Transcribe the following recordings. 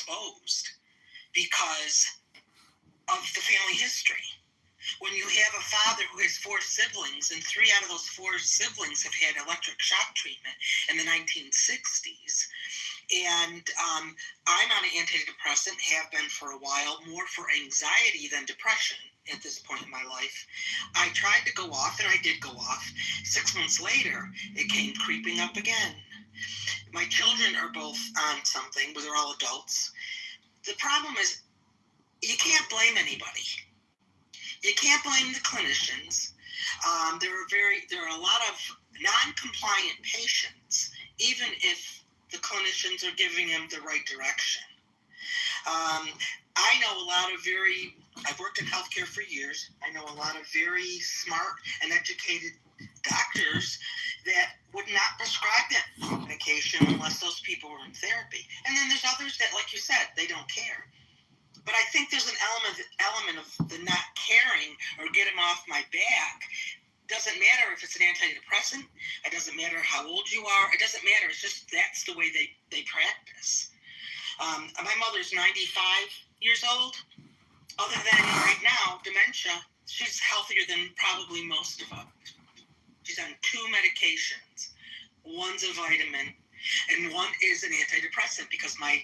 exposed because of the family history. When you have a father who has 4 siblings, and 3 out of those 4 siblings have had electric shock treatment in the 1960s, and I'm on an antidepressant, have been for a while, more for anxiety than depression at this point in my life. I tried to go off, and I did go off. 6 months later, it came creeping up again. My children are both on something, but they're all adults. The problem is, you can't blame anybody. You can't blame the clinicians. There are a lot of non-compliant patients, even if the clinicians are giving them the right direction. I know a lot of I've worked in healthcare for years. I know a lot of very smart and educated doctors that would not prescribe that medication unless those people were in therapy. And then there's others that, like you said, they don't care. But I think there's an element of the not caring or get them off my back. Doesn't matter if it's an antidepressant. It doesn't matter how old you are. It doesn't matter. It's just that's the way they practice. My mother's 95 years old. Other than right now, dementia, she's healthier than probably most of us. She's on 2 medications. One's a vitamin, and one is an antidepressant, because my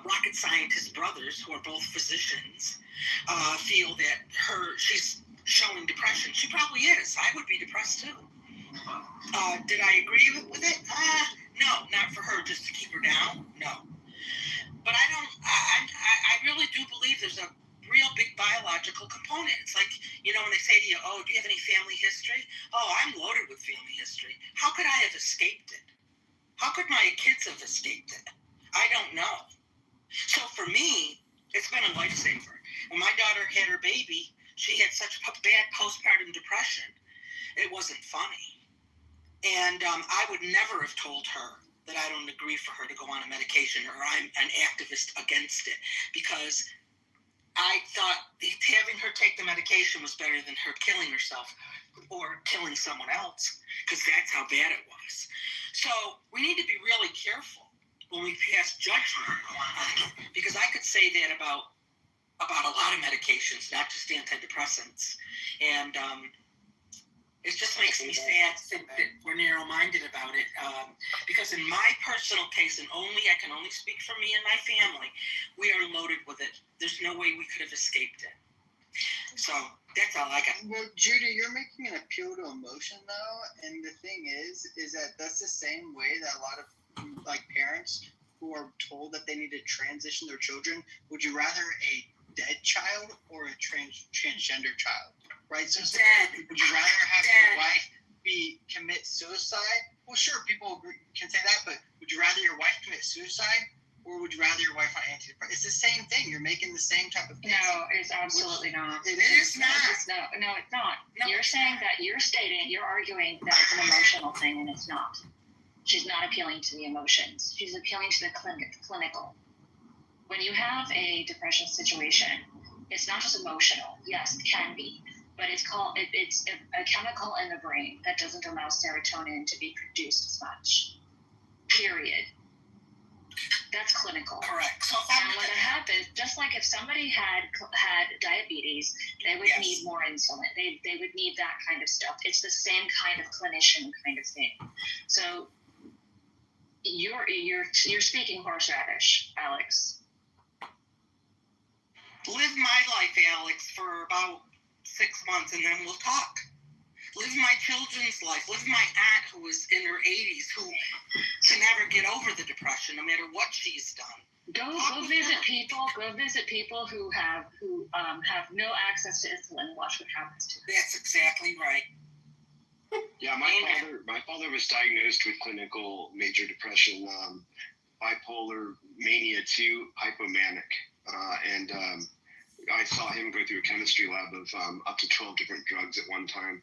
rocket scientist brothers, who are both physicians, feel that she's showing depression. She probably is. I would be depressed too. Did I agree with it? No, not for her, just to keep her down. No. But I really do believe there's a real big biological component. It's like, when they say to you, oh, do you have any family history? Oh, I'm loaded with family history. How could I have escaped it? How could my kids have escaped it? I don't know. So for me, it's been a lifesaver. When my daughter had her baby, she had such bad postpartum depression. It wasn't funny. And I would never have told her that I don't agree for her to go on a medication, or I'm an activist against it, because I thought having her take the medication was better than her killing herself or killing someone else, because that's how bad it was. So we need to be really careful when we pass judgment on it, because I could say that about a lot of medications, not just antidepressants. And it just makes me sad to think that we're narrow-minded about it, because in my personal case, and I can only speak for me and my family, we are loaded with it. There's no way we could have escaped it. So that's all I got. Well, Judy, you're making an appeal to emotion, though, and the thing is that that's the same way that a lot of parents who are told that they need to transition their children. Would you rather a dead child or a transgender child? Right? So dead. Would you rather have your wife commit suicide? Well, sure, people can say that, but would you rather your wife commit suicide, or would you rather your wife on antidepressants? It's the same thing. You're making the same type of case. No, it's absolutely not. It is not. No, it's not. No. You're saying that you're arguing that it's an emotional thing, and it's not. She's not appealing to the emotions. She's appealing to the clinical. When you have a depression situation, it's not just emotional. Yes, it can be. But it's a chemical in the brain that doesn't allow serotonin to be produced as much. Period. That's clinical. Correct. So and when it happens, just like if somebody had diabetes, they would need more insulin. They would need that kind of stuff. It's the same kind of clinician kind of thing. So you're speaking horseradish, Alex. Live my life, Alex, for about 6 months, and then we'll talk. Live my children's life. Live my aunt, who is in her 80s, who can never get over the depression, no matter what she's done. Go visit people. Go visit people who have no access to insulin. Watch what happens to them. That's exactly right. Yeah, my father was diagnosed with clinical major depression, bipolar mania 2, hypomanic, and I saw him go through a chemistry lab of up to 12 different drugs at one time.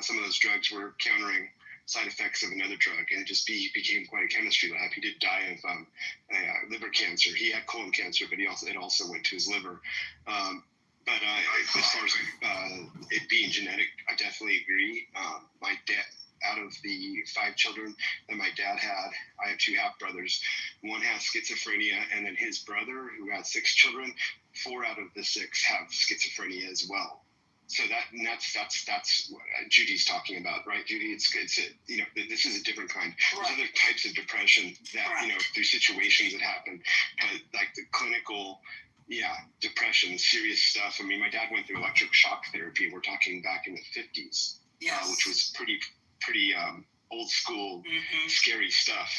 Some of those drugs were countering side effects of another drug, and it just became quite a chemistry lab. He did die of liver cancer. He had colon cancer, but it also went to his liver. But as far as it being genetic, I definitely agree. My dad, out of the 5 children that my dad had, I have 2 half brothers. One has schizophrenia, and then his brother, who had 6 children, 4 out of the 6 have schizophrenia as well. So that's what Judy's talking about, right, Judy? It's this is a different kind. There's other types of depression that through situations that happen, but like the clinical, depression, serious stuff. I mean, my dad went through electric shock therapy. We're talking back in the 50s, which was pretty old school, scary stuff.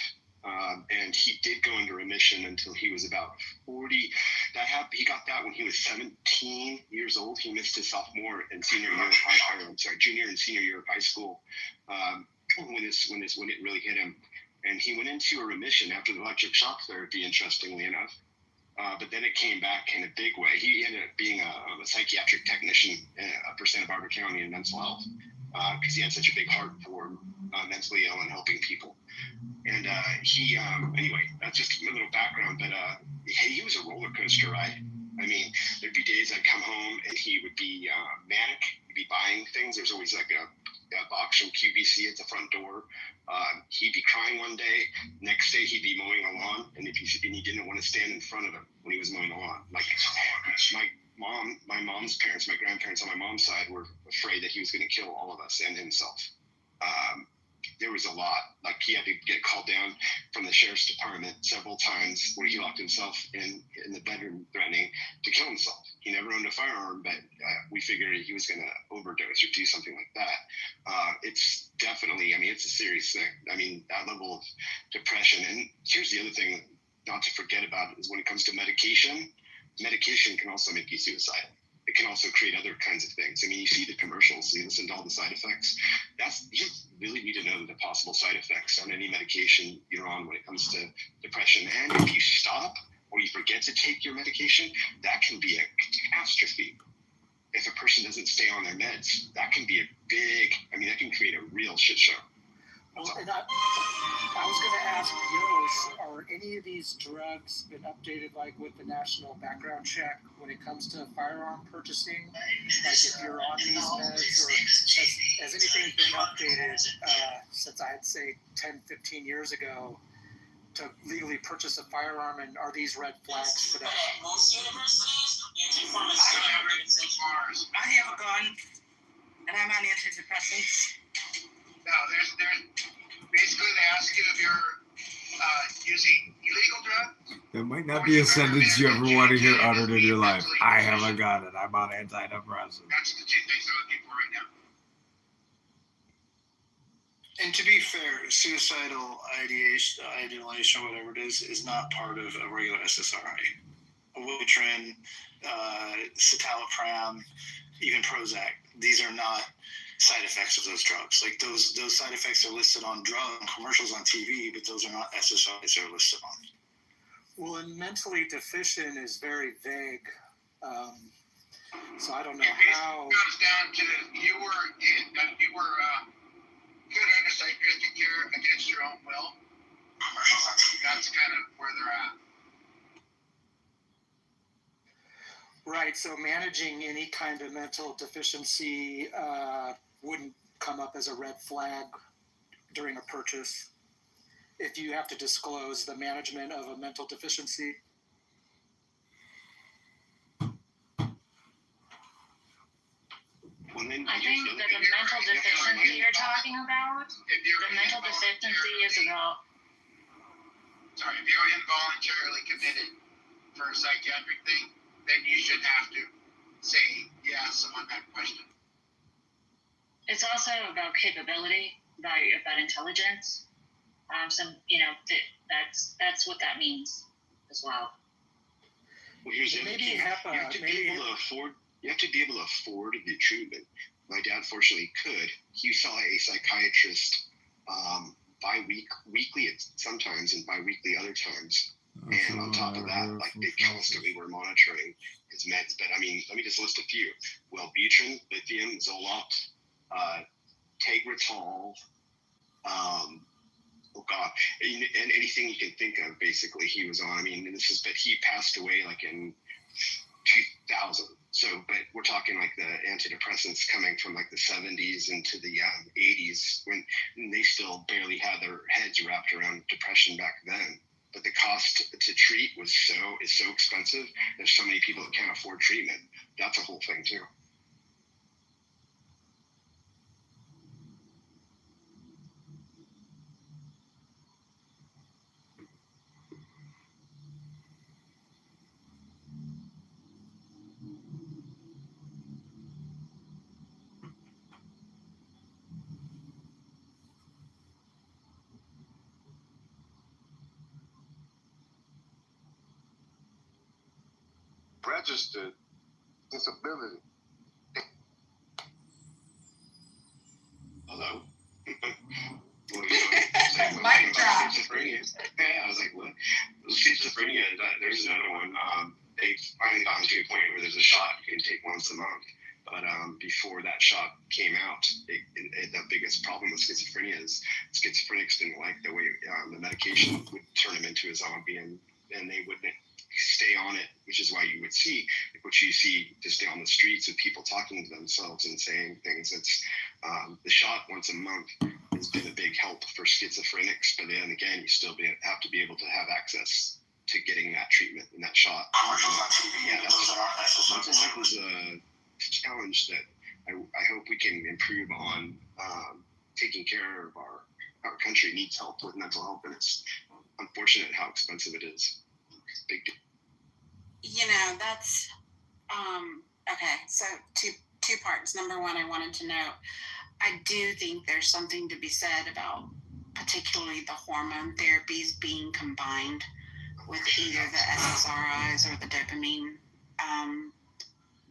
And he did go into remission until he was about 40. He got that when he was 17 years old. He missed his junior and senior year of high school when it really hit him. And he went into a remission after the electric shock therapy, interestingly enough. But then it came back in a big way. He ended up being a psychiatric technician for Santa Barbara County in mental health because he had such a big heart for mentally ill and helping people. And anyway, that's just a little background, but he was a roller coaster ride. I mean, there'd be days I'd come home and he would be manic. He'd be buying things. There's always like a box from QVC at the front door. He'd be crying one day. Next day, he'd be mowing a lawn, and he didn't want to stand in front of him when he was mowing the lawn. Like my mom's parents, my grandparents on my mom's side were afraid that he was going to kill all of us and himself. There was a lot. Like he had to get called down from the sheriff's department several times where he locked himself in the bedroom threatening to kill himself. He never owned a firearm, but we figured he was going to overdose or do something like that. It's definitely, it's a serious thing. I mean, that level of depression. And here's the other thing not to forget about is when it comes to medication can also make you suicidal. It can also create other kinds of things. I mean, you see the commercials, you listen to all the side effects. You really need to know the possible side effects on any medication you're on when it comes to depression. And if you stop or you forget to take your medication, that can be a catastrophe. If a person doesn't stay on their meds, that can be that can create a real shit show. Well, and I was going to ask Yos, are any of these drugs been updated, like with the national background check when it comes to firearm purchasing? Like if you're on these meds, or has anything been updated since I'd say 10, 15 years ago to legally purchase a firearm, and are these red flags for that? Most universities, you can I have a gun, and I'm on antidepressants. No, there's basically they ask you if you're using illegal drugs. That might not be a sentence you ever want to hear uttered in your life. I have a gun and I'm on antidepressants. That's the 2 things I'm looking for right now. And to be fair, suicidal ideation, whatever it is not part of a regular SSRI. Wellbutrin, citalopram, even Prozac, these are not side effects of those drugs. Like those side effects are listed on drug commercials on TV, but those are not SSRIs they're listed on. Well, and mentally deficient is very vague. So I don't know how. It comes down to you were put under psychiatric care against your own will. That's kind of where they're at. Right, so managing any kind of mental deficiency wouldn't come up as a red flag during a purchase if you have to disclose the management of a mental deficiency. I think that the mental deficiency you're talking about, the mental deficiency is about... Sorry, if you're involuntarily committed for a psychiatric thing, then you should have to say yes on that question. It's also about capability, about intelligence. That's what that means as well. Well, here's the other thing. You have to be able to afford the treatment. My dad, fortunately, could. He saw a psychiatrist weekly sometimes and bi-weekly other times. And on top of that, like they constantly were monitoring his meds. But I mean, let me just list a few: Wellbutrin, lithium, Zoloft, Tegretol, and anything you can think of. Basically, he was on. I mean, but he passed away like in 2000. So, but we're talking like the antidepressants coming from like the 70s into the 80s when they still barely had their heads wrapped around depression back then. But the cost to treat is so expensive. There's so many people that can't afford treatment. That's a whole thing too. Registered disability. Hello. Mic drop. Schizophrenia. Yeah, I was like, what? Schizophrenia. There's another one. They've finally gotten to a point where there's a shot you can take once a month. But before that shot came out, the biggest problem with schizophrenia is schizophrenics didn't like the way the medication would turn them into a zombie, and they wouldn't stay on it, which is why you would see what you see just on the streets of people talking to themselves and saying things. It's the shot once a month has been a big help for schizophrenics, but then again, you still have to be able to have access to getting that treatment and that shot. Yeah, mental health is a challenge that I hope we can improve on. Taking care of our country needs help with mental health, and it's unfortunate how expensive it is. Big deal. That's okay. So two parts. Number one, I wanted to know, I do think there's something to be said about particularly the hormone therapies being combined with either the SSRIs or the dopamine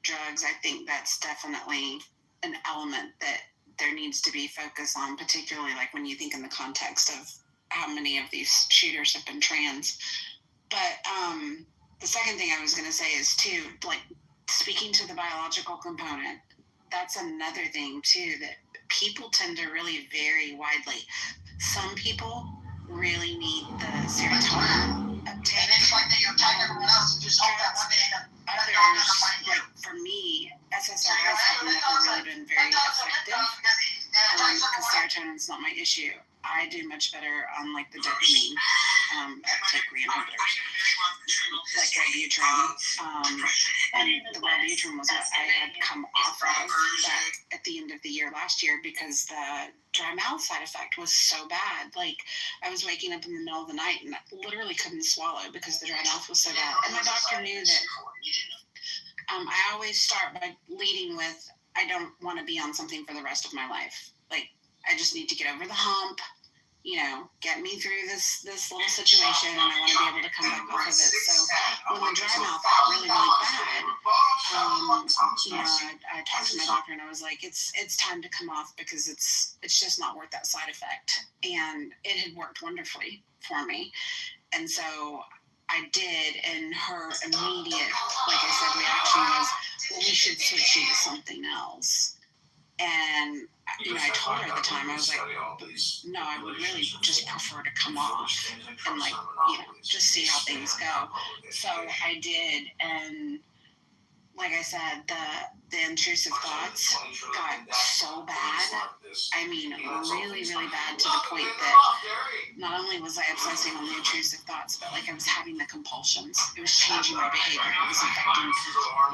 drugs. I think that's definitely an element that there needs to be focus on, particularly like when you think in the context of how many of these shooters have been trans. But the second thing I was going to say is too, like speaking to the biological component, that's another thing too, that people tend to really vary widely. Some people really need the serotonin uptake. Others, like for me, SSRIs have never really been very effective because serotonin's not my issue. I do much better on like the dopamine uptake inhibitors, like Wellbutrin. And the Wellbutrin was what I had come off of back at the end of the year last year because the dry mouth side effect was so bad. Like I was waking up in the middle of the night and I literally couldn't swallow because the dry mouth was so bad. And my doctor knew that. I always start by leading with, I don't want to be on something for the rest of my life. Like I just need to get over the hump, get me through this little situation, and I want to be able to come back off of it. So when the dry mouth got really, really bad, I talked to my doctor and I was like, it's time to come off because it's just not worth that side effect. And it had worked wonderfully for me. And so I did, and her immediate, like I said, reaction was, well, we should switch you to something else. And I told her at the time, I was like, no, I would really just prefer to come off and just see how things go. So I did, and like I said, the intrusive thoughts got so bad. I mean, really, really bad to the point that not only was I obsessing on the intrusive thoughts, but like I was having the compulsions. It was changing my behavior. It was affecting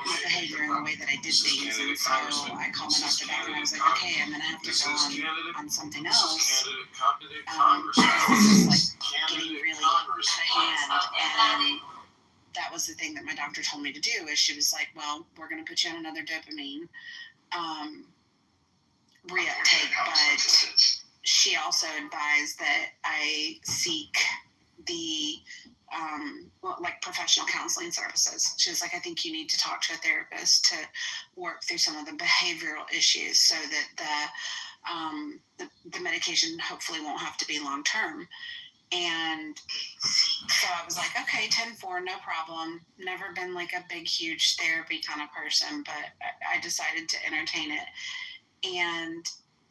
my behavior and the way that I did things. And so I called my doctor back and I was like, okay, I'm going to have to go on something else. This is like getting really out of hand. And that was the thing that my doctor told me to do, is she was like, well, we're going to put you on another dopamine reuptake, but she also advised that I seek the professional counseling services. She was like, I think you need to talk to a therapist to work through some of the behavioral issues so that the medication hopefully won't have to be long term. And so I was like, okay, 10-4, no problem. Never been like a big, huge therapy kind of person, but I decided to entertain it. And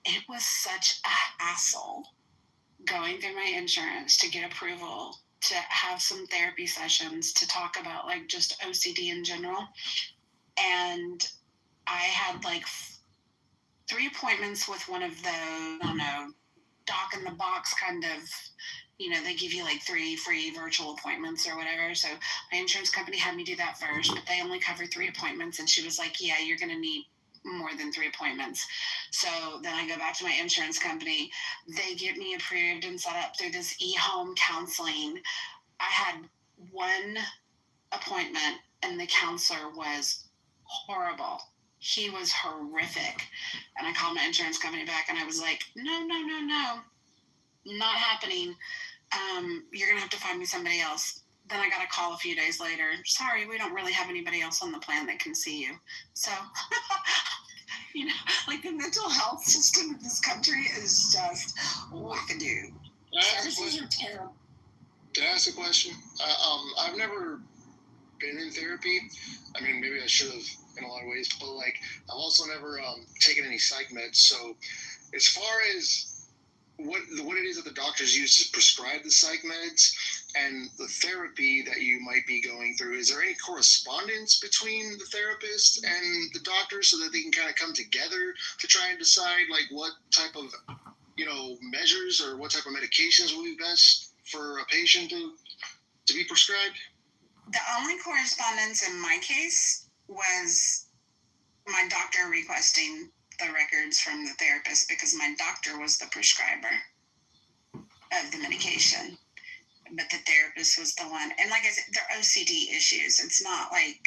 it was such a hassle going through my insurance to get approval, to have some therapy sessions, to talk about like just OCD in general. and I had like 3 appointments with one of the, I don't know, doc in the box kind of, they give you like 3 free virtual appointments or whatever. So my insurance company had me do that first, but they only covered 3 appointments. And she was like, yeah, you're going to need more than 3 appointments. So then I go back to my insurance company. They get me approved and set up through this e-home counseling. I had 1 appointment and the counselor was horrible. He was horrific. And I called my insurance company back and I was like, no, not happening. You're going to have to find me somebody else. Then I got a call a few days later. Sorry, we don't really have anybody else on the plan that can see you. So, like the mental health system in this country is just wackadoo. Services are terrible. Can I ask a question? I've never been in therapy. I mean, maybe I should have in a lot of ways, but like I've also never taken any psych meds. So as far as what it is that the doctors use to prescribe the psych meds and the therapy that you might be going through, is there any correspondence between the therapist and the doctor so that they can kind of come together to try and decide like what type of measures or what type of medications will be best for a patient to be prescribed? The only correspondence in my case was my doctor requesting the records from the therapist because my doctor was the prescriber of the medication. But the therapist was the one. And like I said, they're OCD issues. It's not like,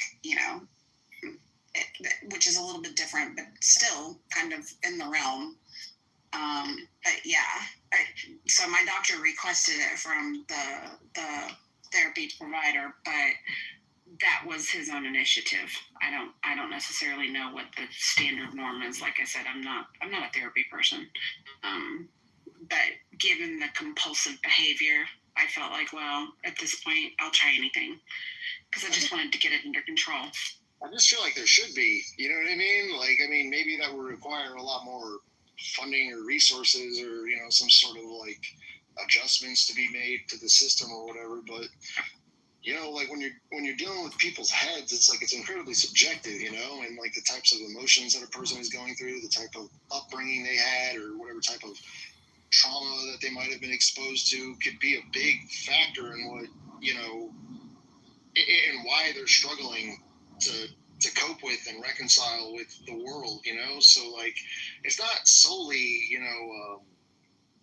which is a little bit different, but still kind of in the realm. But yeah, so my doctor requested it from the therapy provider, but that was his own initiative. I don't necessarily know what the standard norm is. Like I said, I'm not a therapy person. But given the compulsive behavior, I felt like, well, at this point, I'll try anything because I just wanted to get it under control. I just feel like there should be, you know what I mean? Like, I mean, maybe that would require a lot more funding or resources or, some sort of like adjustments to be made to the system or whatever. But, like when you're dealing with people's heads, it's like it's incredibly subjective, and like the types of emotions that a person is going through, the type of upbringing they had or whatever type of trauma that they might have been exposed to could be a big factor in what, and why they're struggling to cope with and reconcile with the world, so like it's not solely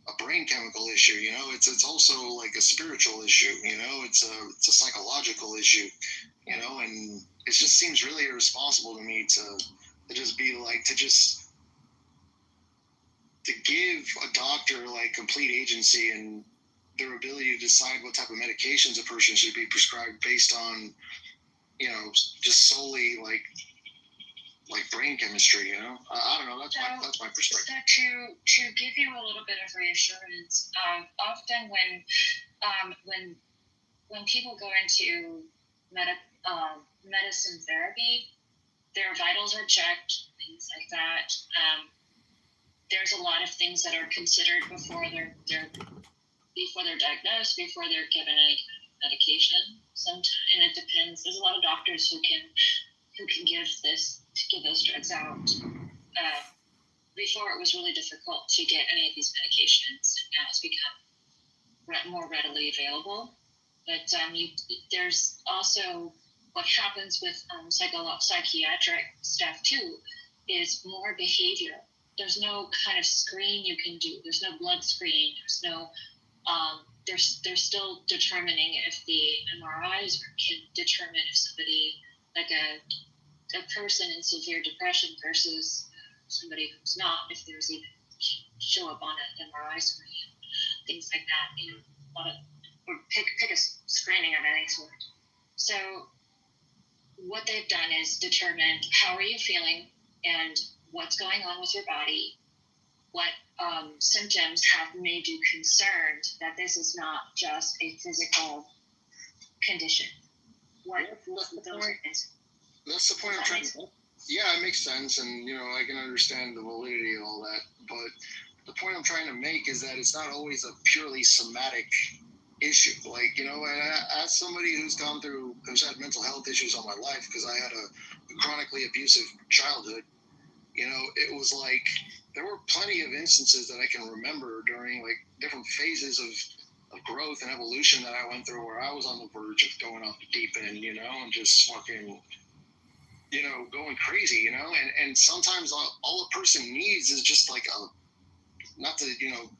a brain chemical issue, it's also like a spiritual issue, it's a psychological issue, and it just seems really irresponsible to me to just be like to give a doctor like complete agency and their ability to decide what type of medications a person should be prescribed based on just solely like brain chemistry, I don't know. That's my perspective. So to give you a little bit of reassurance, often when people go into medicine therapy, their vitals are checked, things like that. There's a lot of things that are considered before they're diagnosed, before they're given any medication. And it depends. There's a lot of doctors who can give those drugs out. Before it was really difficult to get any of these medications. Now it's become more readily available. But there's also what happens with psychiatric stuff too is more behavior. There's no kind of screen you can do. There's no blood screen. There's no they're still determining if the MRIs can determine if somebody, like a person in severe depression versus somebody who's not, if there's even show up on an MRI screen, things like that, or pick a screening of any sort. So what they've done is determined how are you feeling and what's going on with your body, what symptoms have made you concerned that this is not just a physical condition. That's the point I'm trying to. Yeah, it makes sense, and I can understand the validity of all that. But the point I'm trying to make is that it's not always a purely somatic issue. Like, you know, and as somebody who's had mental health issues all my life, because I had a chronically abusive childhood, you know, it was like there were plenty of instances that I can remember during like different phases of growth and evolution that I went through where I was on the verge of going off the deep end, you know, and just fucking, you know, going crazy, you know, and sometimes all a person needs is just like not to, you know,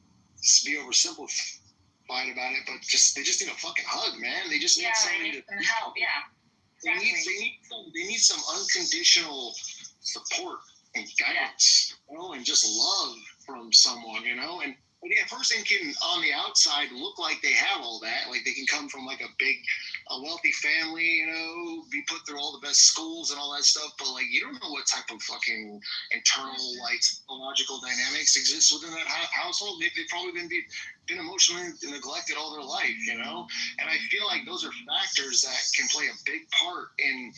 be oversimplified about it, but they just need a fucking hug, man. They just need somebody to help. Yeah, exactly. They need some unconditional support and guidance, you know, and just love from someone, you know. And a person can, on the outside, look like they have all that. Like they can come from like a wealthy family, you know, be put through all the best schools and all that stuff. But like, you don't know what type of fucking internal, like, psychological dynamics exist within that household. They've probably been emotionally neglected all their life, you know. And I feel like those are factors that can play a big part in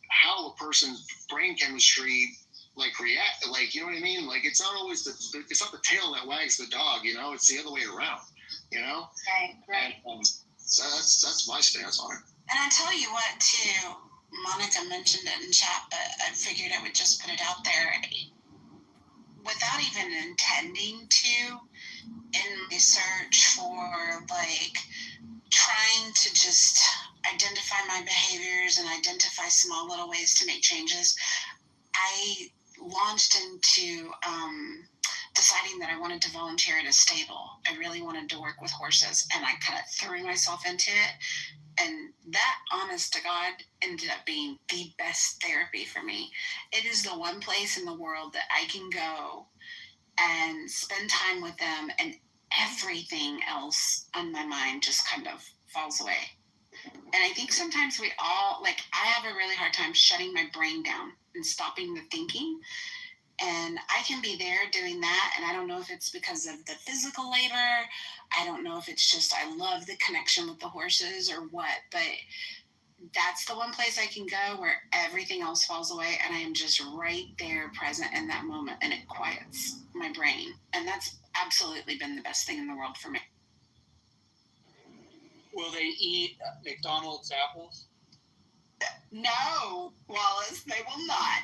how a person's brain chemistry like react, like, you know what I mean? Like, it's not always it's not the tail that wags the dog, you know, it's the other way around, you know? Right. And, so that's my stance on it. And I tell you what, too, Monica mentioned it in chat, but I figured I would just put it out there. Without even intending to, in my search for, like, trying to just identify my behaviors and identify small little ways to make changes, I launched into deciding that I wanted to volunteer at a stable. I really wanted to work with horses, and I kind of threw myself into it. And that, honest to God, ended up being the best therapy for me. It is the one place in the world that I can go and spend time with them, and everything else on my mind just kind of falls away. And I think sometimes we all, like, I have a really hard time shutting my brain down and stopping the thinking. And I can be there doing that. And I don't know if it's because of the physical labor. I don't know if it's just I love the connection with the horses or what. But that's the one place I can go where everything else falls away. And I am just right there present in that moment. And it quiets my brain. And that's absolutely been the best thing in the world for me. Will they eat McDonald's apples? No, Wallace, they will not.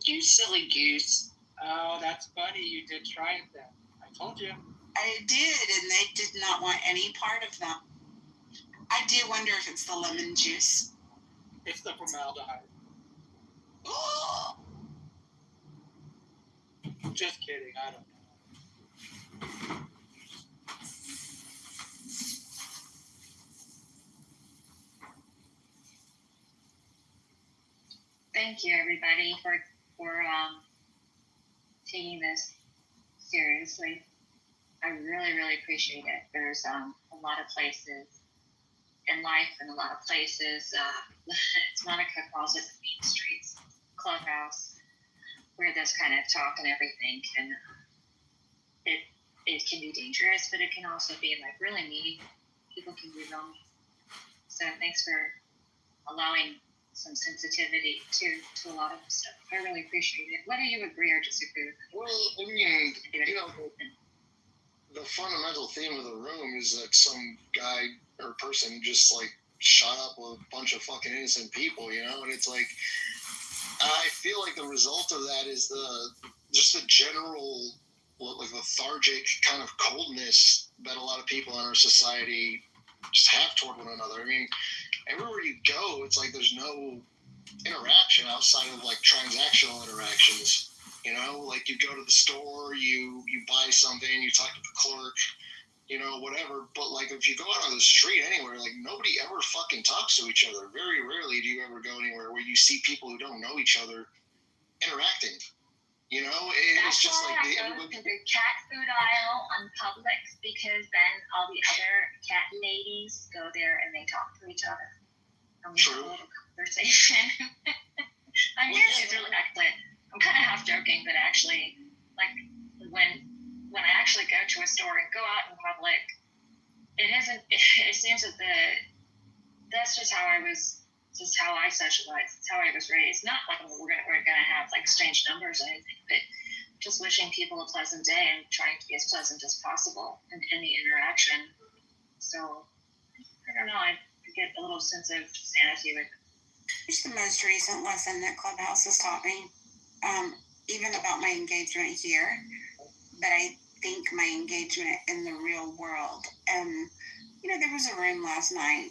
You silly goose. Oh, that's funny. You did try it then. I told you. I did, and they did not want any part of them. I do wonder if it's the lemon juice. It's the formaldehyde. Oh! Just kidding. I don't know. Thank you, everybody, for taking this seriously. I really, really appreciate it. There's a lot of places in life and a lot of places, as Monica calls it, the mean streets, clubhouse, where this kind of talk and everything can, it can be dangerous, but it can also be like really mean. People can be wrong. So thanks for allowing some sensitivity to a lot of stuff. I really appreciate it. Whether you agree or disagree with it. Well, I mean, you know, the fundamental theme of the room is that some guy or person just like shot up a bunch of fucking innocent people, you know, and it's like, I feel like the result of that is just the general, like, lethargic kind of coldness that a lot of people in our society just have toward one another. I mean, everywhere you go, it's like there's no interaction outside of like transactional interactions. You know, like you go to the store, you buy something, you talk to the clerk, you know, whatever. But like if you go out on the street anywhere, like nobody ever fucking talks to each other. Very rarely do you ever go anywhere where you see people who don't know each other interacting. You know, it's just like I go to the cat food aisle on Publix, because then all the other cat ladies go there and they talk to each other. And we have a little conversation. I mean, it's really excellent. I'm kind of half joking, but actually, like when I actually go to a store and go out in public, it seems that that's just how I was. Just how I socialized. It's how I was raised. Not like we're gonna have like strange numbers or anything, but just wishing people a pleasant day and trying to be as pleasant as possible in any interaction. So don't know. I get a little sense of sanity with. Here's the most recent lesson that Clubhouse has taught me, even about my engagement here, but I think my engagement in the real world. There was a room last night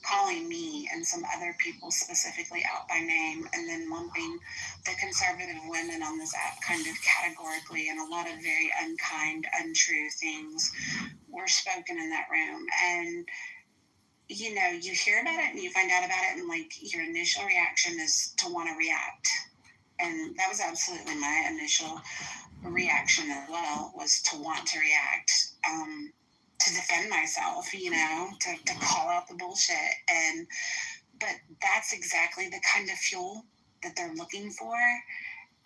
calling me and some other people specifically out by name, and then lumping the conservative women on this app kind of categorically, and a lot of very unkind, untrue things were spoken in that room. And you hear about it and you find out about it, and like your initial reaction is to want to react. And that was absolutely my initial reaction as well, was to want to react, to defend myself, to call out the bullshit. But that's exactly the kind of fuel that they're looking for.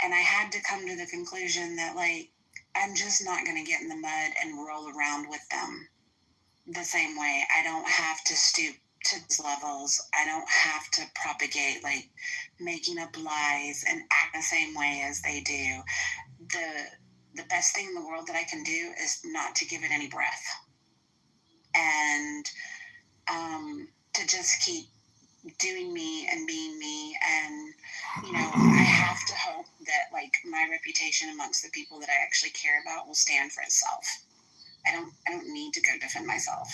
And I had to come to the conclusion that, like, I'm just not going to get in the mud and roll around with them the same way. I don't have to stoop to these levels. I don't have to propagate, like, making up lies and act the same way as they do. The best thing in the world that I can do is not to give it any breath. And to just keep doing me and being me. And, I have to hope that, like, my reputation amongst the people that I actually care about will stand for itself. I don't need to go defend myself.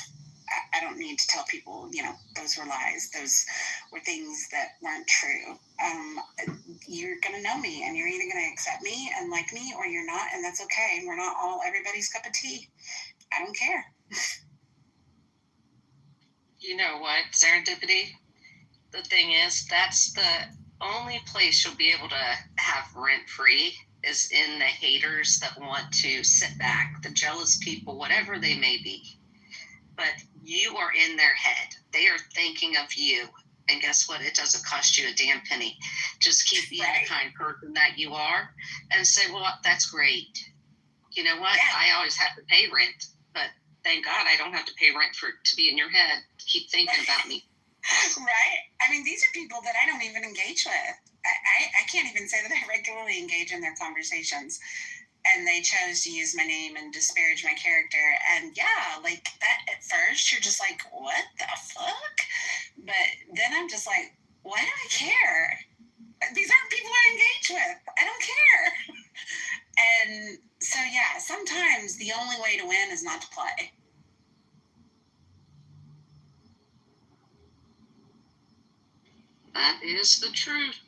I don't need to tell people, those were lies. Those were things that weren't true. You're going to know me, and you're either going to accept me and like me, or you're not, and that's okay. We're not all everybody's cup of tea. I don't care. You know what, serendipity? The thing is, that's the only place you'll be able to have rent-free is in the haters that want to sit back, the jealous people, whatever they may be. But you are in their head. They are thinking of you. And guess what? It doesn't cost you a damn penny. Just keep being the kind person that you are and say, well, that's great. You know what? Yeah. I always have to pay rent, but thank God I don't have to pay rent to be in your head. Keep thinking about me. Right? I mean, these are people that I don't even engage with. I can't even say that I regularly engage in their conversations. And they chose to use my name and disparage my character. And yeah, like that at first, you're just like, what the fuck? But then I'm just like, why do I care? These aren't people I engage with. I don't care. And so, yeah, sometimes the only way to win is not to play. That is the truth.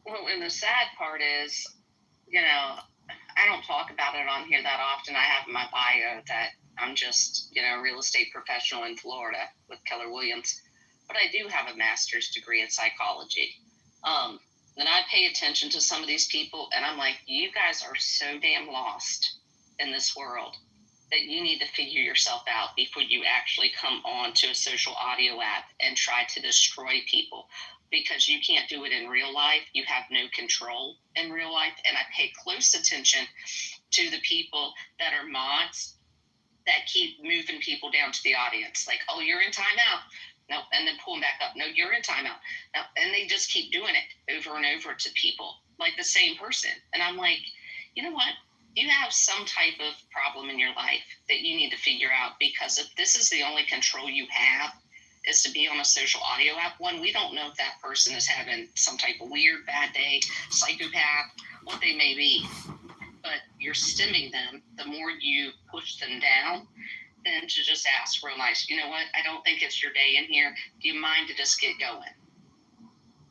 Well, and the sad part is, I don't talk about it on here that often. I have in my bio that I'm just, a real estate professional in Florida with Keller Williams. But I do have a master's degree in psychology. And I pay attention to some of these people, and I'm like, you guys are so damn lost in this world that you need to figure yourself out before you actually come on to a social audio app and try to destroy people, because you can't do it in real life. You have no control in real life. And I pay close attention to the people that are mods that keep moving people down to the audience. Like, oh, you're in timeout. No, and then pull them back up. No, you're in timeout. No, and they just keep doing it over and over to people, like the same person. And I'm like, you know what? You have some type of problem in your life that you need to figure out, because if this is the only control you have is to be on a social audio app, one, we don't know if that person is having some type of weird, bad day, psychopath, what they may be. But you're stemming them. The more you push them down, then to just ask real nice, you know what? I don't think it's your day in here. Do you mind to just get going?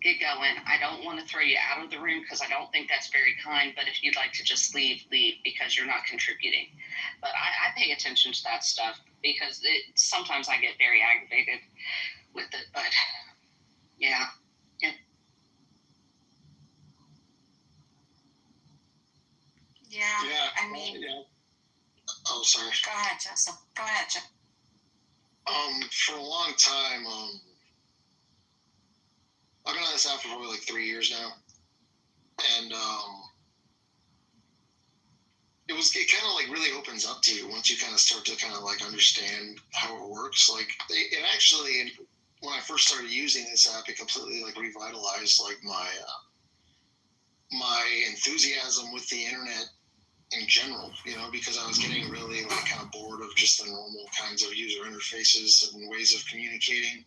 Get going. I don't want to throw you out of the room because I don't think that's very kind. But if you'd like to just leave because you're not contributing. But I pay attention to that stuff because sometimes I get very aggravated with it. But yeah. Yeah. I mean, Oh, sorry. Go ahead, Joseph. Go ahead, Jeff. For a long time, I've been on this app for probably like 3 years now, and it kind of like really opens up to you once you kind of start to kind of like understand how it works. Like it actually, when I first started using this app, it completely like revitalized like my enthusiasm with the internet in general, because I was getting really like kind of bored of just the normal kinds of user interfaces and ways of communicating.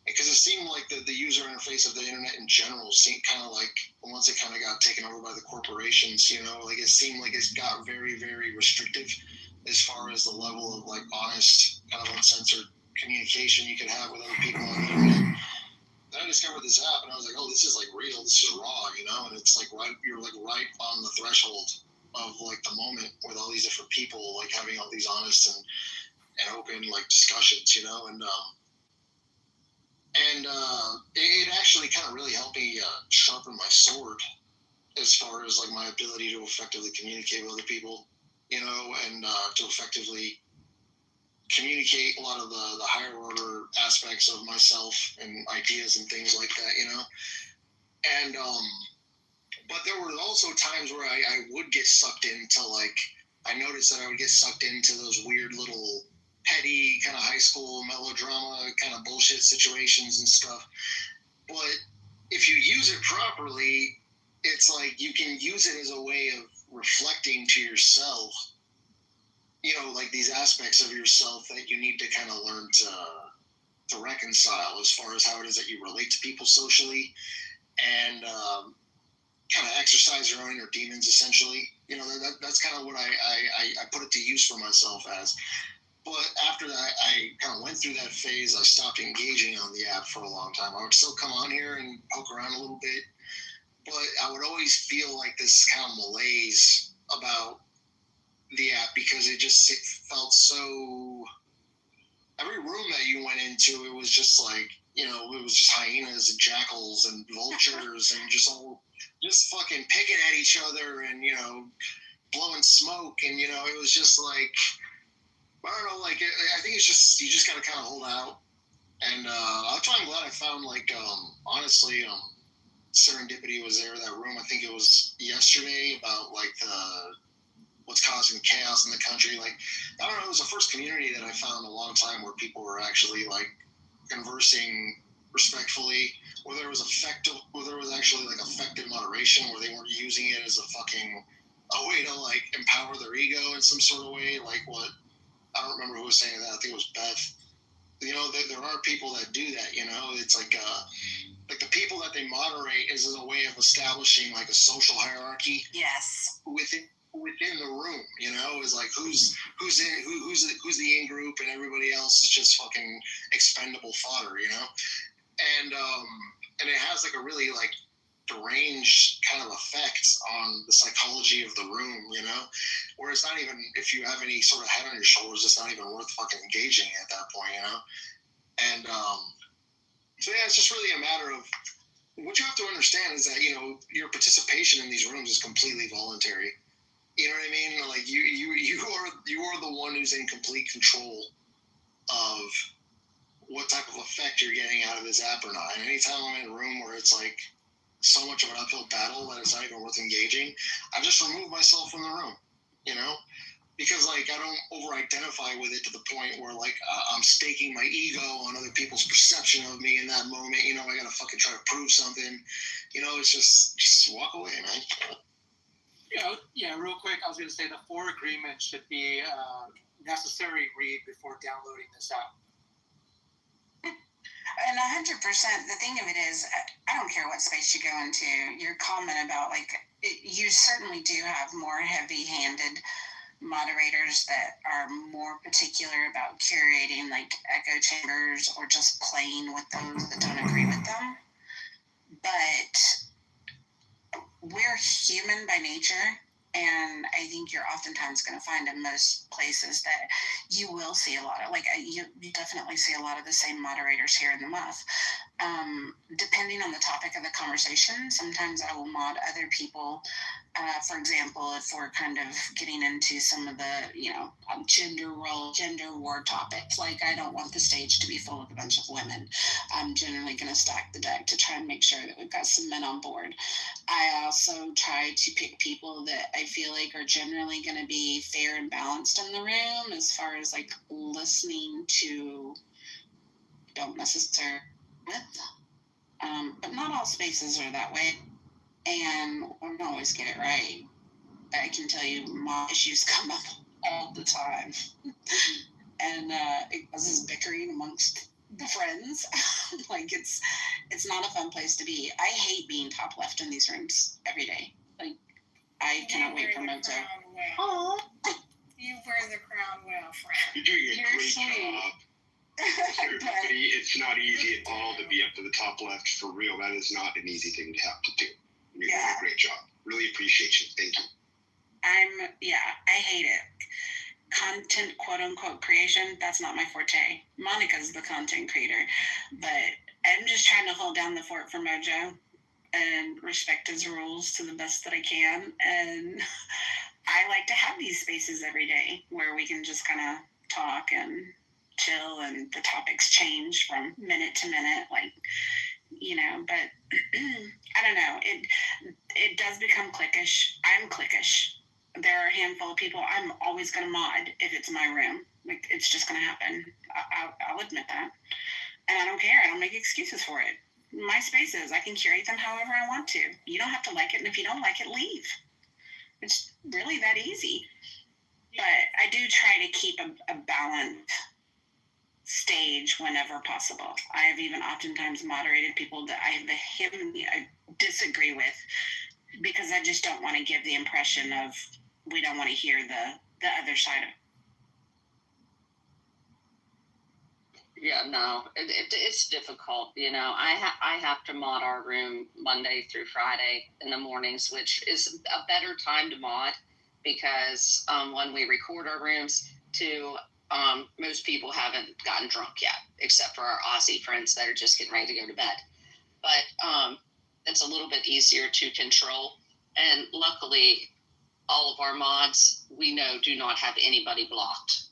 Because it seemed like the user interface of the internet in general seemed kind of like, once it kind of got taken over by the corporations, like it seemed like it got very, very restrictive as far as the level of like honest, kind of uncensored communication you could have with other people on the internet. Then I discovered this app and I was like, oh, this is like real, this is raw, and it's like you're like right on the threshold of like the moment with all these different people like having all these honest and open like discussions, and it actually kind of really helped me sharpen my sword as far as like my ability to effectively communicate with other people, and to effectively communicate a lot of the higher order aspects of myself and ideas and things like that, and but there were also times where I would get sucked into like, I noticed that I would get sucked into those weird little petty kind of high school melodrama kind of bullshit situations and stuff. But if you use it properly, it's like you can use it as a way of reflecting to yourself, like these aspects of yourself that you need to kind of learn to reconcile as far as how it is that you relate to people socially, and kind of exercise your own inner demons, essentially. That's kind of what I put it to use for myself as. But after that, I kind of went through that phase. I stopped engaging on the app for a long time. I would still come on here and poke around a little bit, but I would always feel like this kind of malaise about the app because it felt so. Every room that you went into, it was just like, it was just hyenas and jackals and vultures and just fucking picking at each other and, blowing smoke. And, it was just like, I don't know, like, I think it's just, you just got to kind of hold out. And I'm glad I found, like, honestly, serendipity was there in that room. I think it was yesterday about, like, what's causing chaos in the country. Like, I don't know, it was the first community that I found in a long time where people were actually, like, conversing respectfully, where there was actually, like, effective moderation, where they weren't using it as a way to, like, empower their ego in some sort of way, like what, I don't remember who was saying that. I think it was Beth. There are people that do that. It's like the people that they moderate is as a way of establishing like a social hierarchy. Yes. Within the room, is like who's the in group, and everybody else is just fucking expendable fodder, and it has like a really like deranged kind of effect on the psychology of the room, where it's not even, if you have any sort of head on your shoulders, it's not even worth fucking engaging at that point, and so yeah, it's just really a matter of what you have to understand is that your participation in these rooms is completely voluntary. You know what I mean? Like you are the one who's in complete control of what type of effect you're getting out of this app or not. And anytime I'm in a room where it's like so much of an uphill battle that it's not even worth engaging, I just remove myself from the room, because like I don't over-identify with it to the point where like I'm staking my ego on other people's perception of me in that moment. I gotta fucking try to prove something. It's just walk away, man. Yeah, real quick, I was going to say the 4 agreements should be necessary read before downloading this app. And 100%, the thing of it is, I don't care what space you go into, your comment about, like, you certainly do have more heavy-handed moderators that are more particular about curating, like, echo chambers or just playing with those that don't agree with them. But we're human by nature, and I think you're oftentimes going to find in most places that you will see a lot of, like, you definitely see a lot of the same moderators here in the muff. Depending on the topic of the conversation, sometimes I will mod other people. For example, if we're kind of getting into some of the, gender war topics, like I don't want the stage to be full of a bunch of women. I'm generally going to stack the deck to try and make sure that we've got some men on board. I also try to pick people that I feel like are generally going to be fair and balanced in the room as far as like listening to, don't necessarily with, but not all spaces are that way, and we don't always get it right. I can tell you my issues come up all the time. And it causes bickering amongst the friends. Like it's not a fun place to be. I hate being top left in these rooms every day. Like I cannot wait for Mojo. Oh, you wear the crown well, friend. You're doing a You're great sweet. job. It's not easy at all to be up to the top left, for real. That is not an easy thing to have to do. You're doing a great job. Really appreciate you. Thank you. I hate it. Content, quote unquote, creation, that's not my forte. Monica's the content creator, but I'm just trying to hold down the fort for Mojo and respect his rules to the best that I can. And I like to have these spaces every day where we can just kind of talk and chill, and the topics change from minute to minute, like, you know, but I don't know. It does become cliquish. I'm cliquish. There are a handful of people I'm always going to mod if it's my room. Like, it's just going to happen. I'll admit that. And I don't care. I don't make excuses for it. My spaces, I can curate them however I want to. You don't have to like it, and if you don't like it, leave. It's really that easy. But I do try to keep a balanced stage whenever possible. I have even oftentimes moderated people that I vehemently disagree with, because I just don't want to give the impression of we don't want to hear the other side of it. Yeah, no, it's difficult. You know, I have to mod our room Monday through Friday in the mornings, which is a better time to mod because when we record our rooms, most people haven't gotten drunk yet, except for our Aussie friends that are just getting ready to go to bed. But it's a little bit easier to control. And luckily, all of our mods, we know, do not have anybody blocked.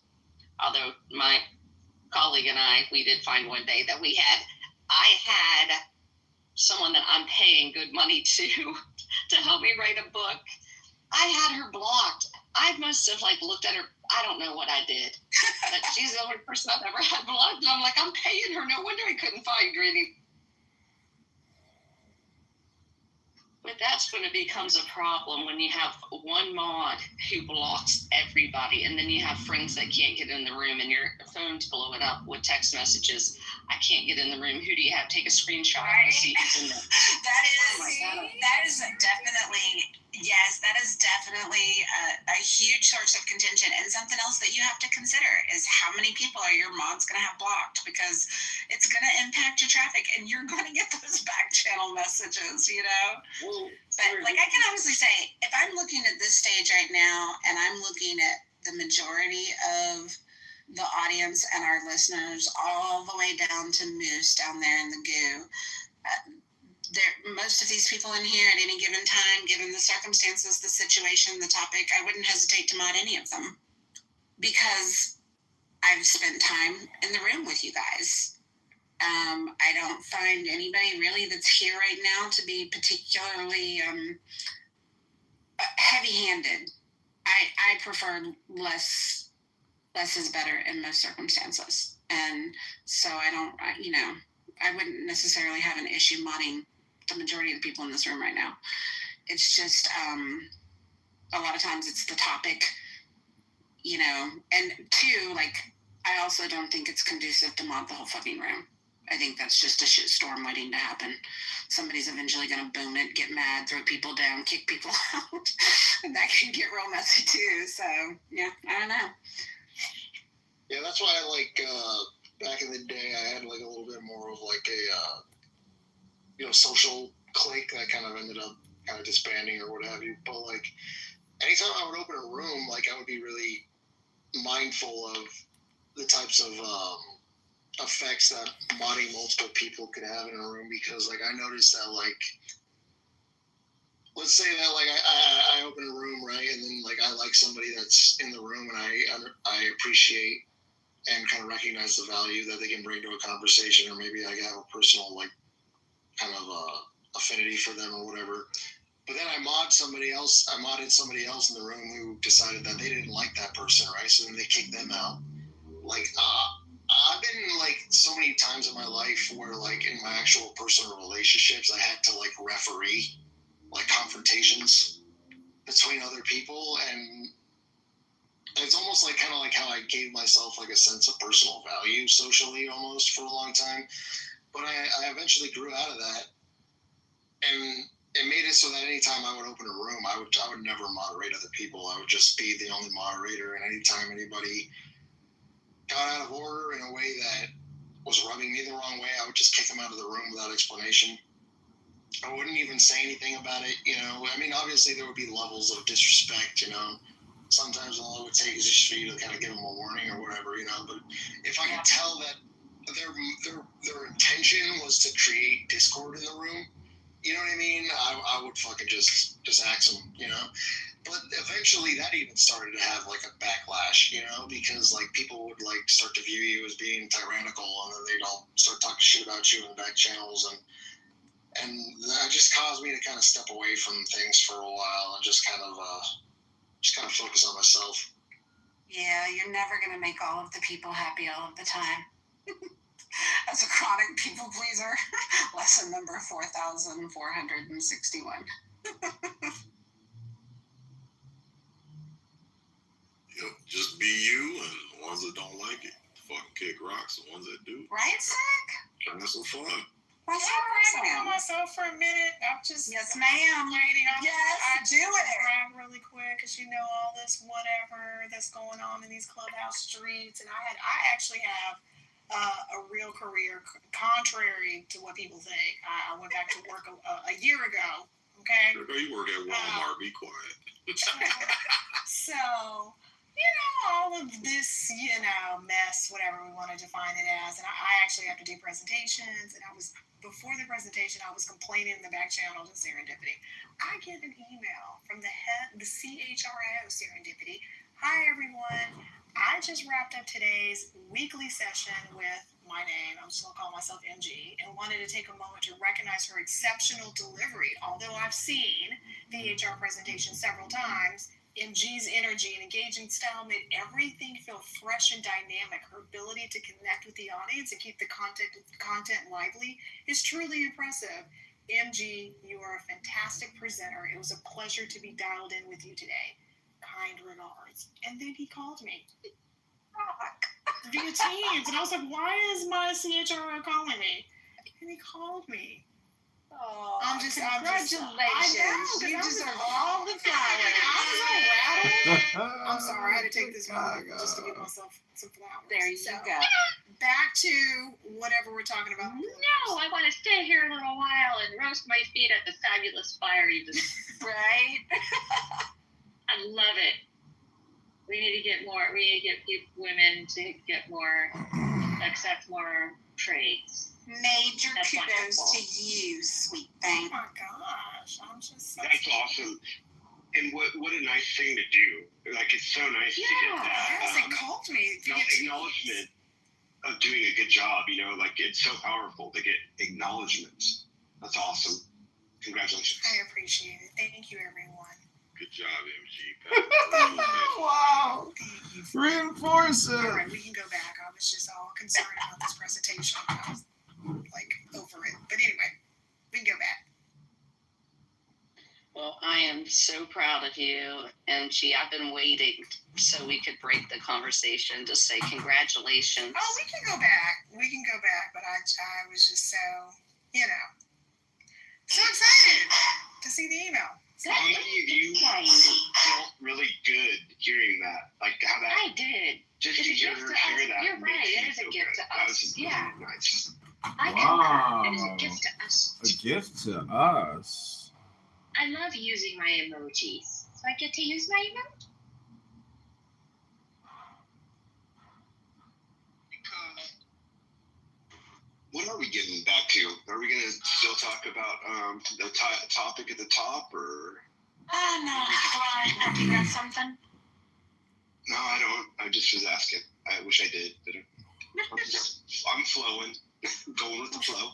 Although my colleague and we did find one day that I had someone that I'm paying good money to help me write a book. I had her blocked. I must have looked at her. I don't know what I did, but she's the only person I've ever had blocked. And I'm like, I'm paying her. No wonder I couldn't find her any. But that's when it becomes a problem, when you have one mod who blocks everybody, and then you have friends that can't get in the room, and your phone's blowing up with text messages. I can't get in the room. Who do you have? Take a screenshot and see who's in there. That is definitely, yes, that is definitely a huge source of contention. And something else that you have to consider is how many people are your mods going to have blocked, because it's going to impact your traffic, and you're going to get those back channel messages, you know? But like I can honestly say, if I'm looking at this stage right now and I'm looking at the majority of the audience and our listeners all the way down to Moose down there in the goo, most of these people in here at any given time, given the circumstances, the situation, the topic, I wouldn't hesitate to mod any of them, because I've spent time in the room with you guys. I don't find anybody really that's here right now to be particularly heavy-handed. I prefer less is better in most circumstances, and so I wouldn't necessarily have an issue modding the majority of the people in this room right now. It's just a lot of times it's the topic, you know, and two, like, I also don't think it's conducive to mod the whole fucking room. I think that's just a shitstorm waiting to happen. Somebody's eventually going to boom it, get mad, throw people down, kick people out. And that can get real messy too. So, yeah, I don't know. Yeah, that's why back in the day, I had a little bit more of a social clique that kind of ended up kind of disbanding or what have you. But anytime I would open a room, I would be really mindful of the types of effects that modding multiple people could have in a room, because I noticed that let's say that I open a room, right, and then I like somebody that's in the room, and I appreciate and kind of recognize the value that they can bring to a conversation, or maybe I have a personal kind of affinity for them or whatever. But then I modded somebody else in the room who decided that they didn't like that person, right? So then they kicked them out. I've been so many times in my life where in my actual personal relationships, I had to referee confrontations. between other people, and it's almost like kind of like how I gave myself like a sense of personal value socially almost for a long time. But I eventually grew out of that, and it made it so that anytime I would open a room, I would never moderate other people. I would just be the only moderator, and anytime anybody got out of order in a way that was rubbing me the wrong way, I would just kick them out of the room without explanation. I wouldn't even say anything about it, you know. I mean, obviously there would be levels of disrespect, you know. Sometimes all it would take is just for you to kind of give them a warning or whatever, you know. But if I could tell that their intention was to create discord in the room, you know what I mean? I would fucking just axe them, you know. But eventually that even started to have like a backlash, you know, because like people would like start to view you as being tyrannical, and then they'd all start talking shit about you in the back channels, and that just caused me to kind of step away from things for a while and just kind of focus on myself. Yeah, you're never going to make all of the people happy all of the time. As a chronic people pleaser, lesson number 4,461. Yep, just be you, and the ones that don't like it, fucking kick rocks. The ones that do, Right, Zach? have some fun. That's Can I brag on myself for a minute? I'm just Yes, ma'am. waiting on Yes, do it. brag really quick because you know all this whatever that's going on in these clubhouse streets, and I actually have a real career, contrary to what people think. I went back to work a year ago. Okay. Girl, you work at Walmart. Be quiet. So, all of this, mess, whatever we want to define it as. And I actually have to do presentations. And before the presentation, I was complaining in the back channel to Serendipity. I get an email from the CHRO Serendipity. Hi, everyone. I just wrapped up today's weekly session with my name. I'm just going to call myself MG, and wanted to take a moment to recognize her exceptional delivery. Although I've seen the HR presentation several times, MG's energy and engaging style made everything feel fresh and dynamic. Her ability to connect with the audience and keep the content lively is truly impressive. MG, you are a fantastic presenter. It was a pleasure to be dialed in with you today. Kind regards. And then he called me. Via Teams. And I was like, why is my CHRO calling me? And he called me. Oh, congratulations. You deserve all the flowers. I'm sorry, I had to take this moment just to give myself some flowers. There you go. Back to whatever we're talking about. No, I want to stay here a little while and roast my feet at the fabulous fire you just Right? I love it. We need to get women to get more, accept more trades. Major That's kudos wonderful. to you, sweet thing. Oh my gosh, I'm just so That's awesome. And what a nice thing to do. Like, it's so nice to get Yes, that it called me. acknowledgement of doing a good job. Like, it's so powerful to get acknowledgement. That's awesome. Congratulations. I appreciate it. Thank you, everyone. Good job, MG. Wow. Thank you. Reinforce All it. right, we can go back. I was just all concerned about this presentation. I was over it. But anyway, we can go back. Well, I am so proud of you, MG. I've been waiting so we could break the conversation to say congratulations. Oh, we can go back. But I was just so, so excited to see the email. How many of you felt really good hearing that? Like, how that... I did. Just It's to a hear gift her to share us. that. You're right. makes It me is a feel gift good. to That us. was Yeah. nice. I Wow. concur. It is a gift to us. A gift to us. I love using my emojis. So I get to use my emoji. What are we getting back to? Are we going to still talk about the topic at the top, or? No. Have you got something? No, I don't. I just was asking. I wish I did. But I'm flowing, going with the flow.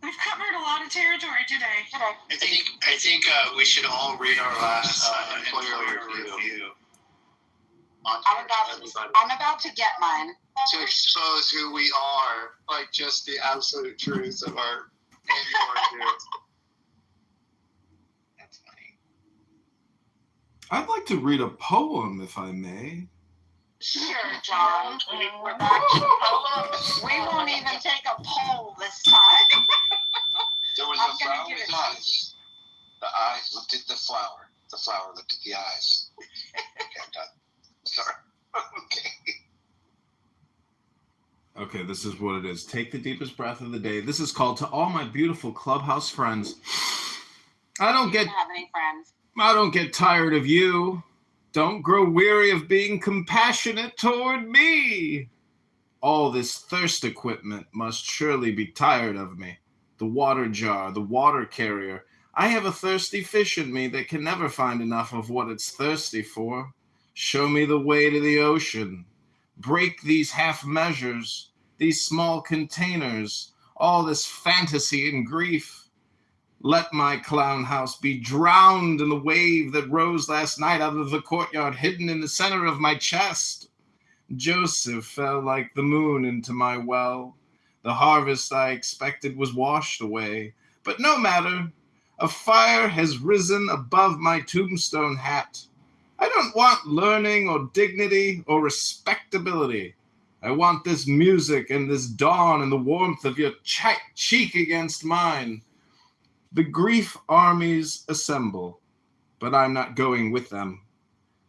We've covered a lot of territory today. I think we should all read our last employer review. I'm about to get mine. To expose who we are, like just the absolute truth of our annual review. That's funny. I'd like to read a poem, if I may. Sure, John. We're back to poems. We won't even take a poll this time. There was I'm a gonna flower give with it- eyes. The eyes looked at the flower. The flower looked at the eyes. Okay, I'm done. Sorry. Okay. Okay, this is what it is. Take the deepest breath of the day. This is called To All My Beautiful Clubhouse Friends. I don't have any friends. get tired of you. Don't grow weary of being compassionate toward me. All this thirst equipment must surely be tired of me. The water jar, the water carrier. I have a thirsty fish in me that can never find enough of what it's thirsty for. Show me the way to the ocean. Break these half measures, these small containers, all this fantasy and grief. Let my clown house be drowned in the wave that rose last night out of the courtyard, hidden in the center of my chest. Joseph fell like the moon into my well. The harvest I expected was washed away. But no matter, a fire has risen above my tombstone hat. I don't want learning or dignity or respectability. I want this music and this dawn and the warmth of your cheek against mine. The grief armies assemble, but I'm not going with them.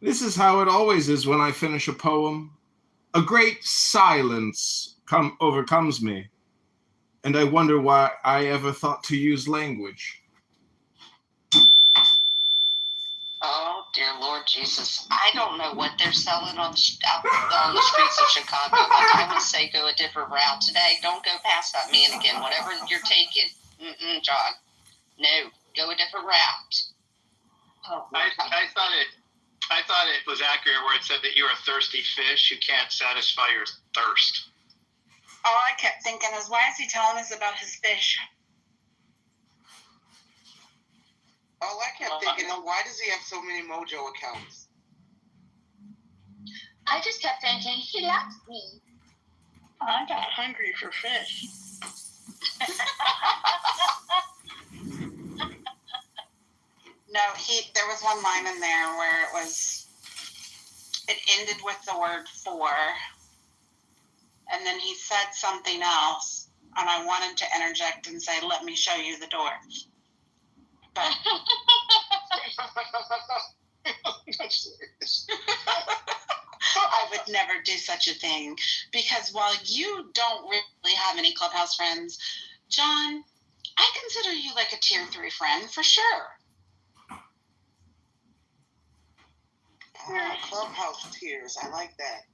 This is how it always is when I finish a poem. A great silence overcomes me, and I wonder why I ever thought to use language. Oh, dear Lord Jesus. I don't know what they're selling out on the streets of Chicago, but I would say go a different route today. Don't go past that mannequin, whatever you're taking. John. No, go a different route. Oh, I thought it was accurate where it said that you're a thirsty fish who can't satisfy your thirst. All I kept thinking is, why is he telling us about his fish? All I kept thinking, why does he have so many Mojo accounts? I just kept thinking, he loves me. I got hungry for fish. No, there was one line in there where it ended with the word for, and then he said something else, and I wanted to interject and say, let me show you the door. But I would never do such a thing, because while you don't really have any Clubhouse friends, John, I consider you like a tier 3 friend for sure. Clubhouse tiers. I like that.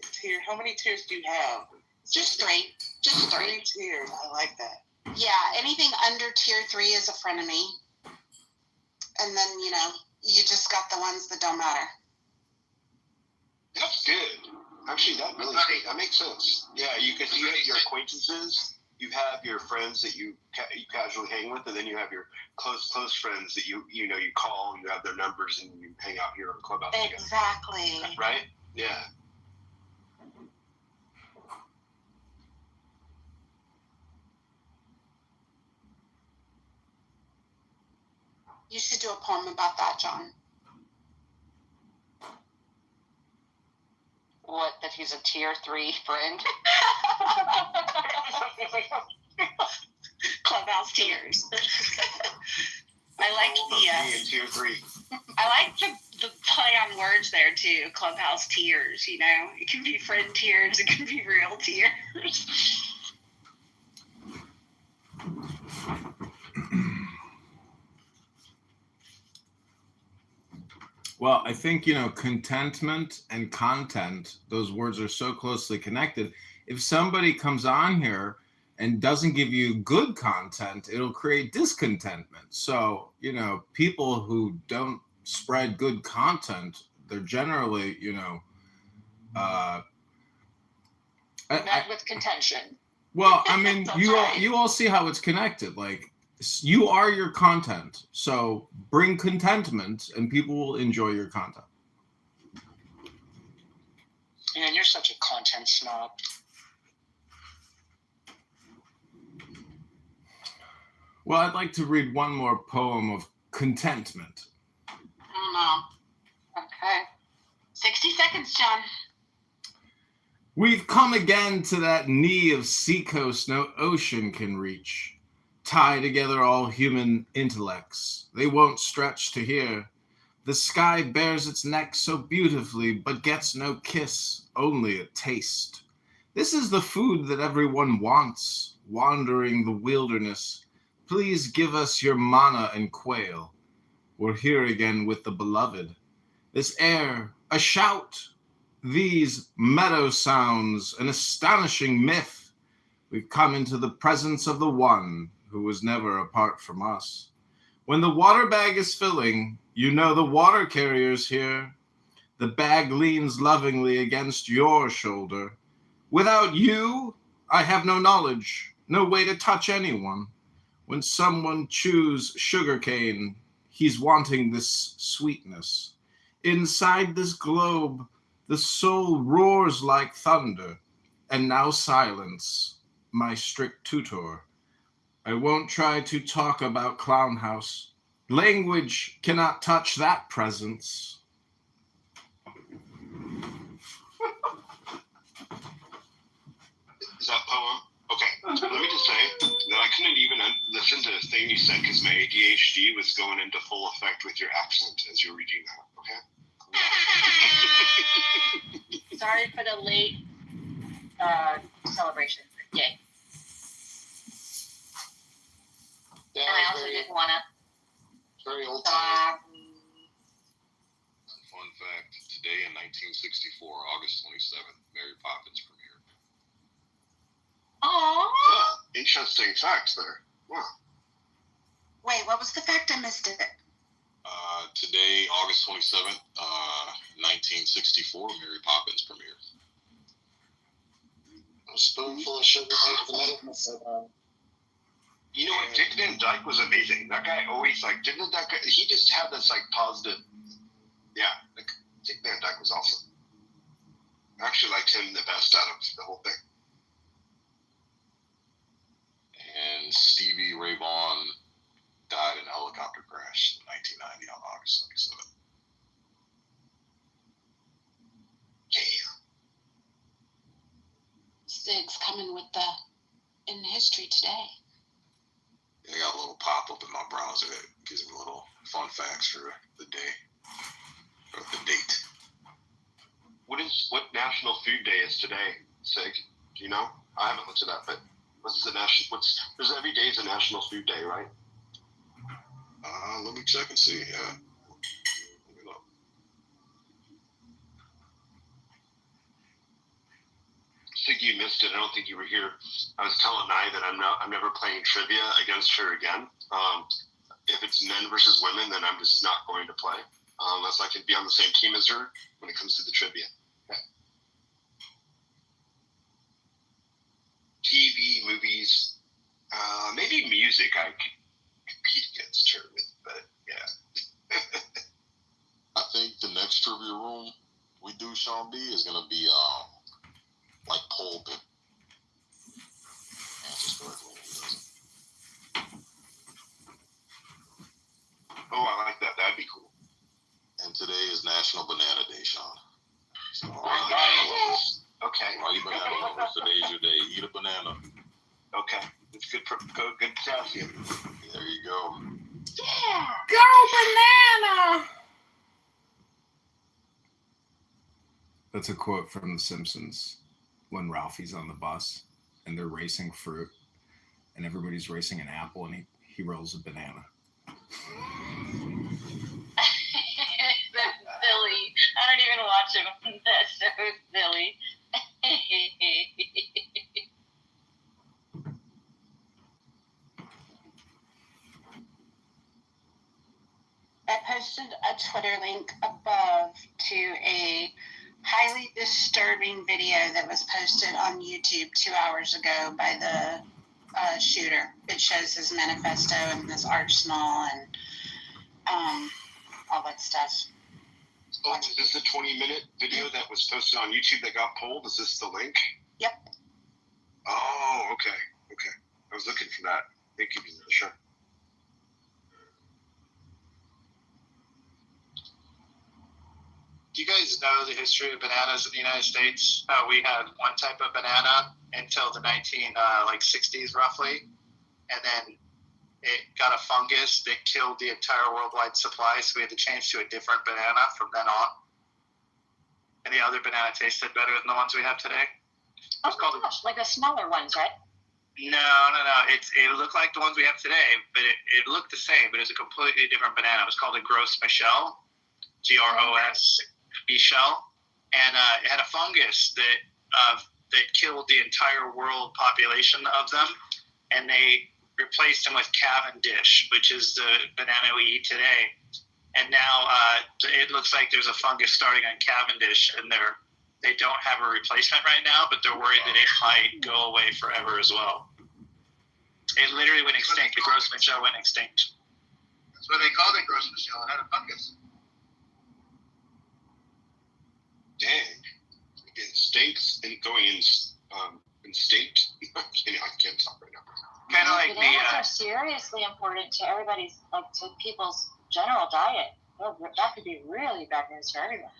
How many tiers do you have? Just 3. Just 3. 3 tiers. I like that. Yeah, anything under tier 3 is a frenemy. And then, you just got the ones that don't matter. That's good. Actually, that makes sense. Yeah, you have your acquaintances, you have your friends that you casually hang with, and then you have your close friends that you call and you have their numbers and you hang out here on Clubhouse together. Exactly. Right? Yeah. You should do a poem about that, John. What, that he's a tier 3 friend? Clubhouse tears. I like tier 3. I like the play on words there too. Clubhouse tears. It can be friend tears. It can be real tears. Well, I think, contentment and content, those words are so closely connected. If somebody comes on here and doesn't give you good content, it'll create discontentment. So, people who don't spread good content, they're generally, met with contention. Well, I mean, you all see how it's connected. Like, you are your content. So bring contentment and people will enjoy your content. Man, you're such a content snob. Well, I'd like to read one more poem of contentment. I don't know. Okay. 60 seconds, John. We've come again to that knee of seacoast no ocean can reach. Tie together all human intellects. They won't stretch to hear. The sky bears its neck so beautifully, but gets no kiss, only a taste. This is the food that everyone wants, wandering the wilderness. Please give us your manna and quail. We're here again with the beloved. This air, a shout. These meadow sounds, an astonishing myth. We've come into the presence of the one who was never apart from us. When the water bag is filling, you know the water carrier's here. The bag leans lovingly against your shoulder. Without you, I have no knowledge, no way to touch anyone. When someone chews sugarcane, he's wanting this sweetness. Inside this globe, the soul roars like thunder, and now silence, my strict tutor. I won't try to talk about Clown House. Language cannot touch that presence. Is that poem? Okay. Let me just say that I couldn't even listen to the thing you said because my ADHD was going into full effect with your accent as you're reading that. Okay. Sorry for the late celebration. Yay. Yeah, And I also didn't want to very old stop. Fun fact, today in 1964, August 27th, Mary Poppins premiered. Aww. Yeah, interesting facts there. Wow. Wait, what was the fact? I missed it. Today, August 27th, 1964, Mary Poppins premiered. A spoonful of sugar. You know what? Dick Van Dyke was amazing. That guy always didn't that guy? He just had this positive. Yeah, Dick Van Dyke was awesome. I actually liked him the best out of the whole thing. And Stevie Ray Vaughan died in a helicopter crash in 1990 on August 27th. Yeah. Stig's coming with the in history today. I got a little pop-up in my browser that gives me little fun facts for the day, or the date. What National Food Day is today, Sig? Do you know? I haven't looked it up, but there's every day is a National Food Day, right? Let me check and see. Yeah. Let me look. Sig, you missed it. I don't think you were here. I was telling Nye that I'm never playing trivia against her again. If it's men versus women, then I'm just not going to play unless I can be on the same team as her when it comes to the trivia. Okay. TV, movies, maybe music I could compete against her with, but yeah. I think the next trivia room we do, Sean B, is gonna be like poll bit. Answers correctly. Oh, I like that. That'd be cool. And today is National Banana Day, Sean. So Okay. all you banana lovers, today's your day. Eat a banana. Okay. It's good potassium. There you go. Yeah. Go banana! That's a quote from The Simpsons when Ralphie's on the bus and they're racing fruit and everybody's racing an apple and he rolls a banana. That's silly. I don't even watch it. That's so silly. I posted a Twitter link above to a highly disturbing video that was posted on YouTube 2 hours ago by the shooter. It shows his manifesto and his arsenal and all that stuff. Oh, is this the 20-minute video that was posted on YouTube that got pulled? Is this the link? Yep. Oh, okay. I was looking for that. Thank you for the show. Do you guys know the history of bananas in the United States? We had one type of banana until the 1960s roughly, and then it got a fungus that killed the entire worldwide supply, so we had to change to a different banana from then on. And the other banana tasted better than the ones we have today. Oh my gosh, like the smaller ones, right? No. It looked like the ones we have today, but it looked the same, but it's a completely different banana. It was called a Gros Michel, Gros Michel, and it had a fungus that killed the entire world population of them, and they replaced them with Cavendish, which is the banana we eat today. And now it looks like there's a fungus starting on Cavendish, and they don't have a replacement right now, but they're worried that it might go away forever as well. It literally went extinct. The Gros Michel went extinct. That's what they called it, Gros Michel. It had a fungus. Dang. Instinct going instinct. I can't talk right now. Kind of like bananas are seriously important to everybody's, like to people's general diet. Well, that could be really bad news for everyone.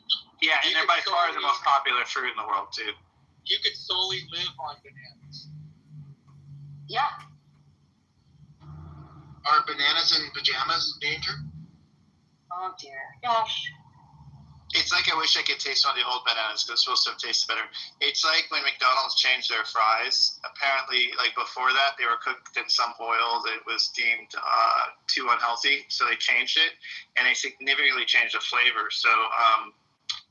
Yeah, and they're by far the most popular fruit in the world too. You could solely live on bananas. Yeah. Are bananas in pajamas in danger? Oh dear. Gosh. It's like I wish I could taste one of the old bananas because it's supposed to have tasted better. It's like when McDonald's changed their fries. Apparently, like before that, they were cooked in some oil that was deemed too unhealthy, so they changed it, and they significantly changed the flavor. So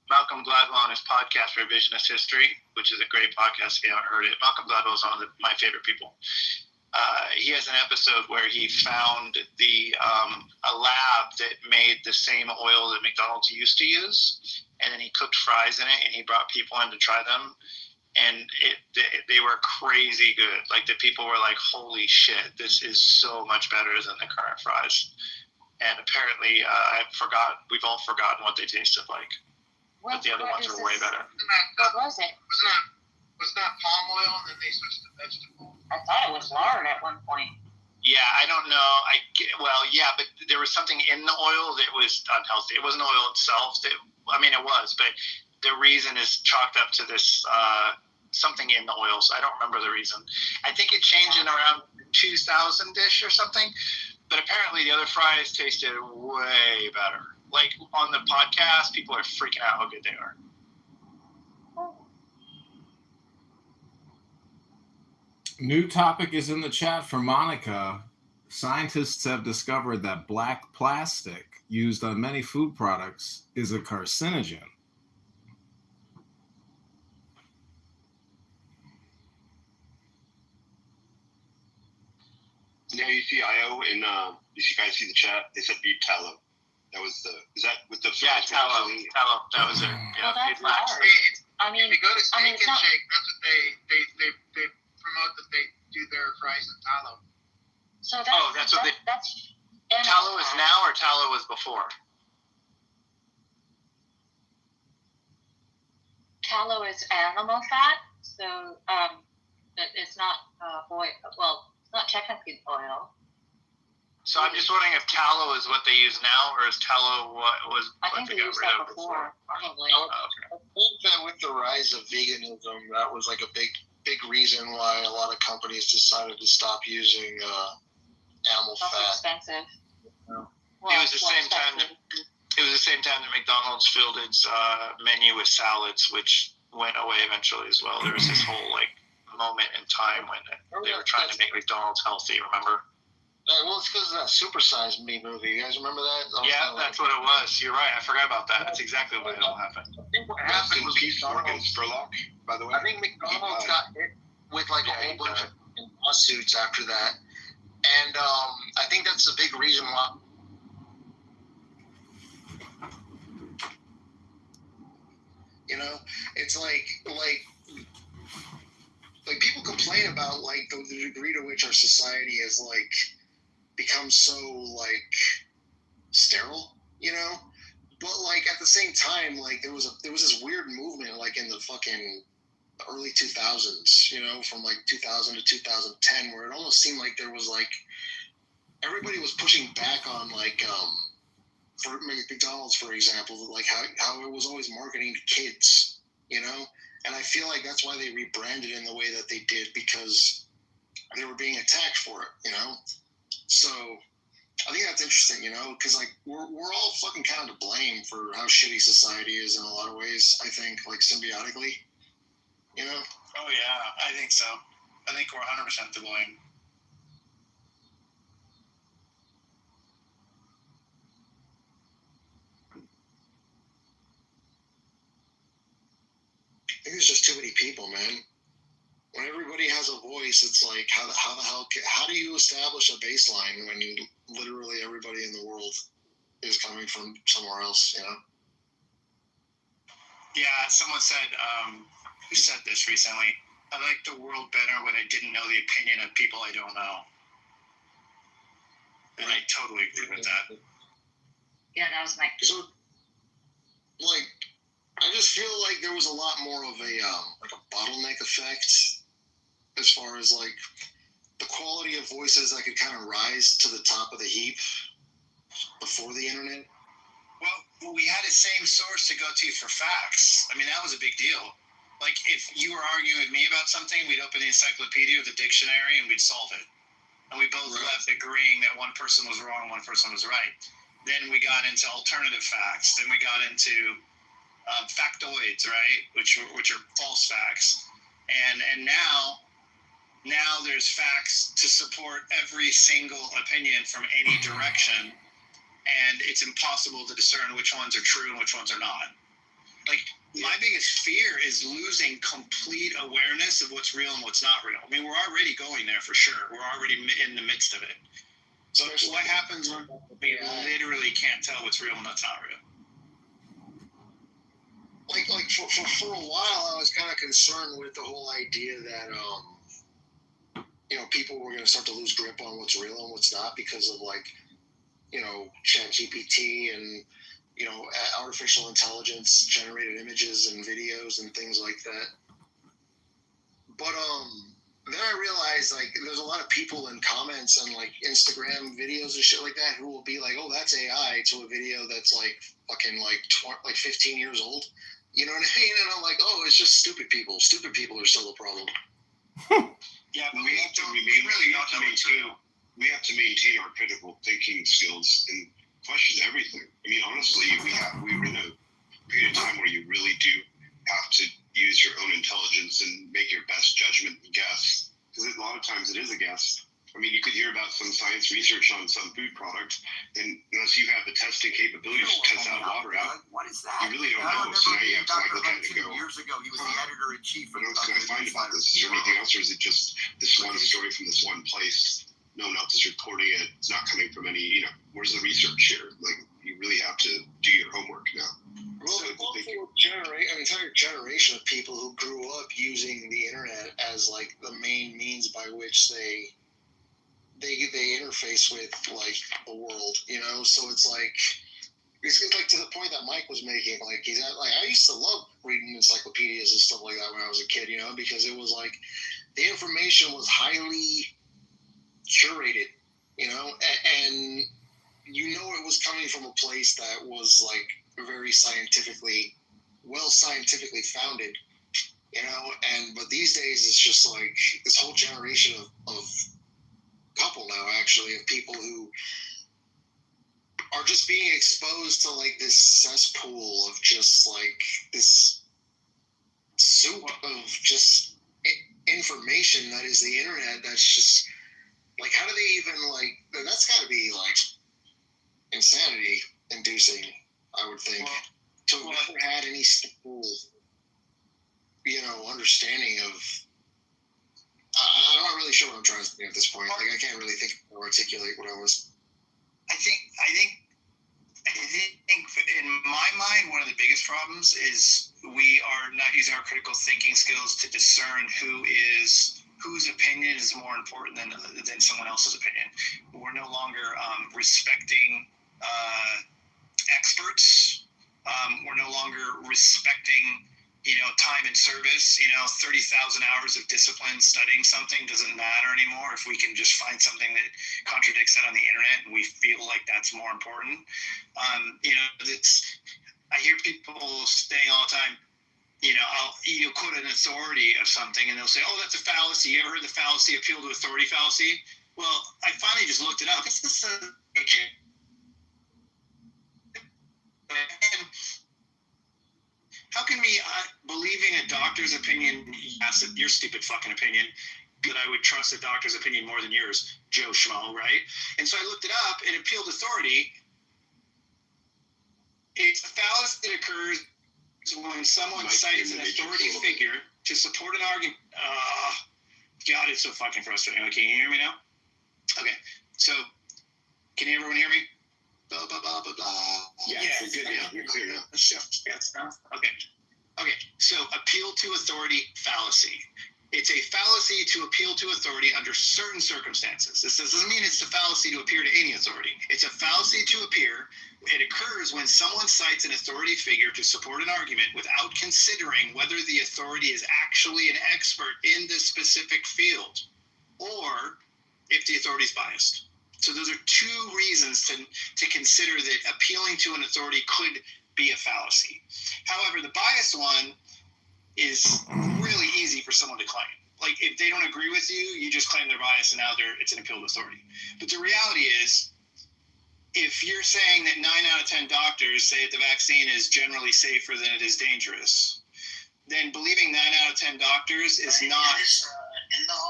Malcolm Gladwell on his podcast, Revisionist History, which is a great podcast if you haven't heard it. Malcolm Gladwell is one of my favorite people. He has an episode where he found a lab that made the same oil that McDonald's used to use, and then he cooked fries in it, and he brought people in to try them, and they were crazy good. Like the people were like, "Holy shit, this is so much better than the current fries." And apparently, we've all forgotten what they tasted like, but the other ones were way better. What was it? Was not palm oil, and then they switched to vegetable? I thought it was lard at one point. Yeah, I don't know. But there was something in the oil that was unhealthy. It wasn't oil itself. It was, but the reason is chalked up to this something in the oil. So I don't remember the reason. I think it changed in around 2000-ish or something. But apparently the other fries tasted way better. Like on the podcast, people are freaking out how good they are. New topic is in the chat for Monica. Scientists have discovered that black plastic used on many food products is a carcinogen. Yeah, UCIO and you guys see the chat? They said beef tallow. That was is that with the tallow. That was it. Well, that's lard. I mean, if you go to Steak and it's not... Shake, that's what they promote, that they do their fries in tallow. So that's what that's tallow is now, or tallow was before? Tallow is animal fat, so but it's not oil. Well, it's not technically oil. So I'm just wondering if tallow is what they use now, or is tallow what was I what think they they got used rid that of before, probably. I think that with the rise of veganism, that was like a big reason why a lot of companies decided to stop using animal That's fat. expensive. Yeah. Well, It was the same time that McDonald's filled its menu with salads, which went away eventually as well. There was this whole moment in time when they were trying to make McDonald's healthy. Remember? Well, it's because of that Super Size Me movie. You guys remember that? Yeah, that's what it was. You're right. I forgot about that. That's exactly what it all happened. I think what happened was Peace Morgan Spurlock, by the way. I think McDonald's got hit with like a whole bunch of lawsuits after that, and I think that's a big reason why. You know, it's like people complain about like the degree to which our society is like become so like sterile, you know. But like at the same time, like there was this weird movement like in the fucking early 2000s, you know, from like 2000 to 2010, where it almost seemed like there was like everybody was pushing back on like for McDonald's, for example, like how it was always marketing to kids, you know? And I feel like that's why they rebranded in the way that they did, because they were being attacked for it, you know? So I think that's interesting, you know, because like we're all fucking kind of to blame for how shitty society is in a lot of ways. I think, like, symbiotically, you know. Oh yeah, I think so. I think we're 100% to blame. I think there's just too many people, man. When everybody has a voice, it's like how the hell how do you establish a baseline when literally everybody in the world is coming from somewhere else, you know? Yeah, someone said, who said this recently? I like the world better when I didn't know the opinion of people I don't know. And I totally agree with that. Yeah, that was my. So, like, I just feel like there was a lot more of a bottleneck effect as far as like the quality of voices that could kind of rise to the top of the heap before the internet. Well, we had the same source to go to for facts. I mean, that was a big deal. Like, if you were arguing with me about something, we'd open the encyclopedia or the dictionary and we'd solve it. And we both left agreeing that one person was wrong, one person was right. Then we got into alternative facts. Then we got into factoids, right, which are false facts. And now there's facts to support every single opinion from any direction. And it's impossible to discern which ones are true and which ones are not. Like, my biggest fear is losing complete awareness of what's real and what's not real. I mean, we're already going there for sure. We're already in the midst of it. So what happens when we literally can't tell what's real and what's not real? Like for a while, I was kind of concerned with the whole idea that you know, people were going to start to lose grip on what's real and what's not because of, like, you know, ChatGPT and, you know, artificial intelligence generated images and videos and things like that. But then I realized, like, there's a lot of people in comments and, like, Instagram videos and shit like that who will be like, oh, that's AI, to a video that's like fucking like 15 years old. You know what I mean? And I'm like, oh, it's just stupid people. Stupid people are still the problem. Yeah, but we have to maintain our critical thinking skills and question everything. I mean, honestly, we're in a period of time where you really do have to use your own intelligence and make your best judgment and guess. Because a lot of times it is a guess. I mean, you could hear about some science research on some food product, and unless you have the testing capabilities to test that water out, what is that? you really don't know. So now you have to like look at it and go, years ago, he was the editor-in-chief of what else can I find about this? Is there anything else, or is it just this one story from this one place? No one else is reporting it. It's not coming from any, you know, where's the research here? Like, you really have to do your homework now. Well, an entire generation of people who grew up using the internet as, like, the main means by which they interface with, like, the world, you know? So it's like to the point that Mike was making, like, he's at, like, I used to love reading encyclopedias and stuff like that when I was a kid, you know, because it was like the information was highly curated, you know, and you know it was coming from a place that was, like, very scientifically founded, you know. And but these days it's just like this whole generation of couple now, actually, of people who are just being exposed to, like, this cesspool of just, like, this soup of just information that is the internet. That's just like, how do they even, like, that's got to be, like, insanity inducing, I would think, to have never had any stable, you know, understanding of. I'm not really sure what I'm trying to say at this point. Like, I can't really think or articulate what I was. I think in my mind, one of the biggest problems is we are not using our critical thinking skills to discern whose opinion is more important than someone else's opinion. We're no longer respecting experts. We're no longer respecting time in service, 30,000 hours of discipline studying something doesn't matter anymore if we can just find something that contradicts that on the internet and we feel like that's more important. I hear people saying all the time, you'll quote an authority of something and they'll say, oh, that's a fallacy. You ever heard the fallacy, appeal to authority fallacy? Well, I finally just looked it up. It's the how can me believing a doctor's opinion, yes, your stupid fucking opinion, that I would trust a doctor's opinion more than yours, Joe Schmo, right? And so I looked it up, and appealed authority, it's a fallacy that occurs when someone cites an authority figure to support an argument. God, it's so fucking frustrating. Okay, can you hear me now? Okay, so can everyone hear me? Blah, blah, blah, blah, blah. Yeah, you're good now. You're clear now. Okay. Okay, so appeal to authority fallacy. It's a fallacy to appeal to authority under certain circumstances. This doesn't mean it's a fallacy to appear to any authority. It's a fallacy to appear. It occurs when someone cites an authority figure to support an argument without considering whether the authority is actually an expert in this specific field or if the authority is biased. So those are two reasons to consider that appealing to an authority could be a fallacy. However, the bias one is really easy for someone to claim. Like, if they don't agree with you, you just claim they're biased and now it's an appeal to authority. But the reality is, if you're saying that 9 out of 10 doctors say that the vaccine is generally safer than it is dangerous, then believing 9 out of 10 doctors is not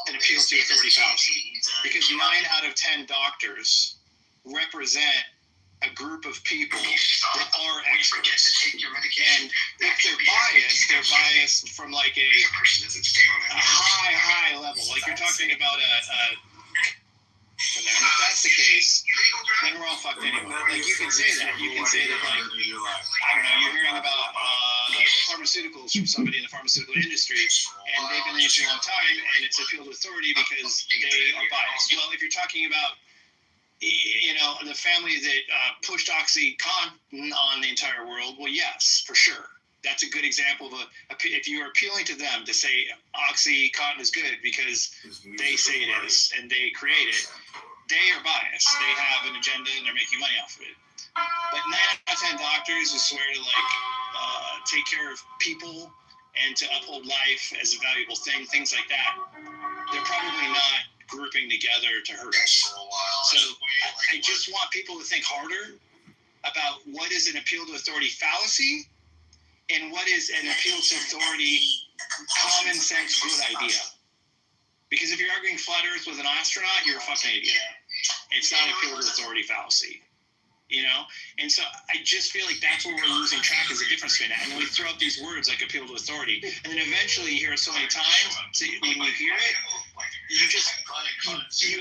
an appeal to authority fallacy. Because 9 out of 10 doctors represent a group of people that are experts. And if they're biased from like a high level. Like you're talking about and if that's the case, then we're all fucked anyway. Like you can say that. You can say that, like, I don't know, you're hearing about pharmaceuticals from somebody in the pharmaceutical industry, and they've been in the industry a long time, and it's appeal to authority because they are biased. Well, if you're talking about the family that pushed OxyContin on the entire world, well, yes, for sure. That's a good example of if you're appealing to them to say OxyContin is good because they say it is and they create it, they are biased. They have an agenda and they're making money off of it. But 9 out of 10 doctors who swear to take care of people and to uphold life as a valuable thing, things like that, they're probably not grouping together to hurt us. So I just want people to think harder about what is an appeal to authority fallacy and what is an appeal to authority common sense good idea. Because if you're arguing flat earth with an astronaut, you're a fucking idiot. It's not an appeal to authority fallacy. And so I just feel like that's where we're losing track is the difference between that. And then we throw out these words like appeal to authority, and then eventually you hear it so many times, so when you hear it, you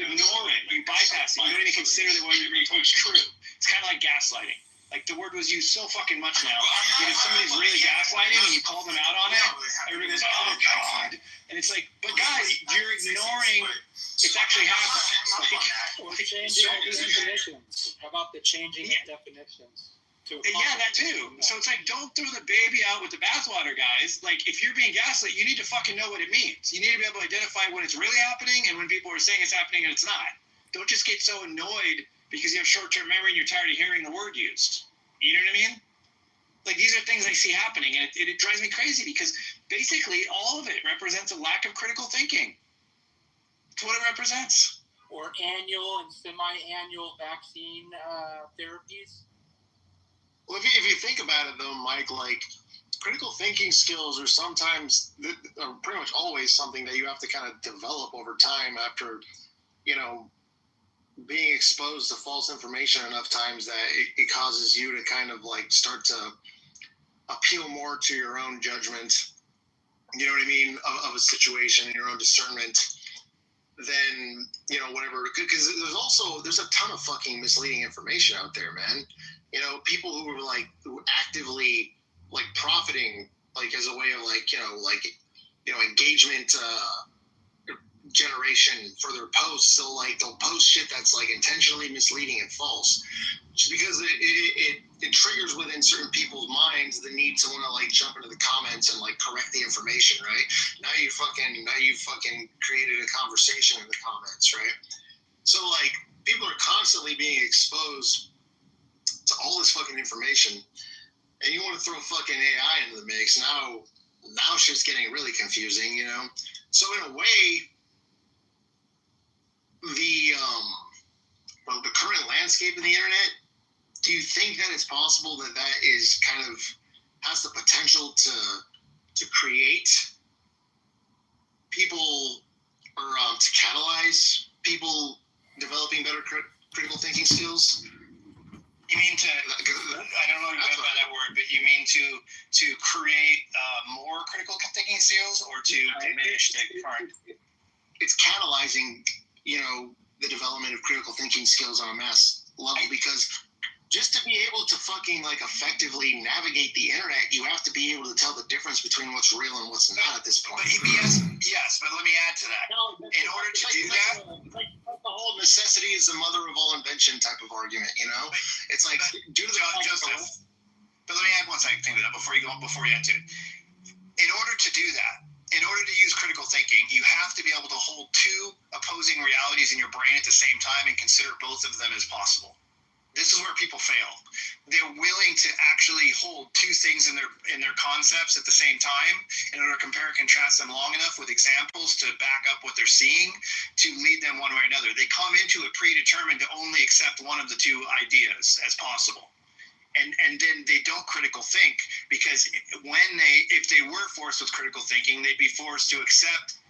ignore it, you bypass it, you don't even consider that what you're being told is true. It's kind of like gaslighting. Like the word was used so fucking much now. But if somebody's really gaslighting and you call them out on it, everybody goes, oh God. And it's like, but guys, you're ignoring it's actually happening. Or changing these definitions. How about the changing of definitions? Yeah, that too. So it's like, don't throw the baby out with the bathwater, guys. Like, if you're being gaslit, you need to fucking know what it means. You need to be able to identify when it's really happening and when people are saying it's happening and it's not. Don't just get so annoyed because you have short-term memory and you're tired of hearing the word used. You know what I mean? Like, these are things I see happening, and it drives me crazy because basically all of it represents a lack of critical thinking. That's what it represents. Or annual and semi-annual vaccine therapies. Well, if you think about it, though, Mike, like, critical thinking skills are sometimes, are pretty much always something that you have to kind of develop over time after, being exposed to false information enough times that it causes you to kind of, like, start to appeal more to your own judgment, you know what I mean, of a situation and your own discernment than, whatever. Because there's a ton of fucking misleading information out there, man. People who are who actively profiting as a way of engagement, generation for their posts. So like they'll post shit that's like intentionally misleading and false, just because it triggers within certain people's minds the need to want to like jump into the comments and like correct the information, right? Now you fucking created a conversation in the comments, right? So like people are constantly being exposed to all this fucking information, and you want to throw fucking AI into the mix. Now shit's getting really confusing, you know? So in a way, the current landscape of the internet, do you think that it's possible that is kind of has the potential to create people or to catalyze people developing better critical thinking skills? You mean to? I don't know about that word, but you mean to create more critical thinking skills, or to diminish the current? It's catalyzing, you know, the development of critical thinking skills on a mass level, because just to be able to fucking like effectively navigate the internet, you have to be able to tell the difference between what's real and what's not at this point. But yes, but let me add to that. In order to do that, like the whole necessity is the mother of all invention type of argument, you know? It's like due to the Joseph. But let me add one second thing to that before you add to it. In order to do that, in order to use critical thinking, you have to be able to hold two opposing realities in your brain at the same time and consider both of them as possible. This is where people fail. They're willing to actually hold two things in their concepts at the same time in order to compare and contrast them long enough with examples to back up what they're seeing to lead them one way or another. They come into it predetermined to only accept one of the two ideas as possible. And then they don't critical think, because if they were forced with critical thinking, they'd be forced to accept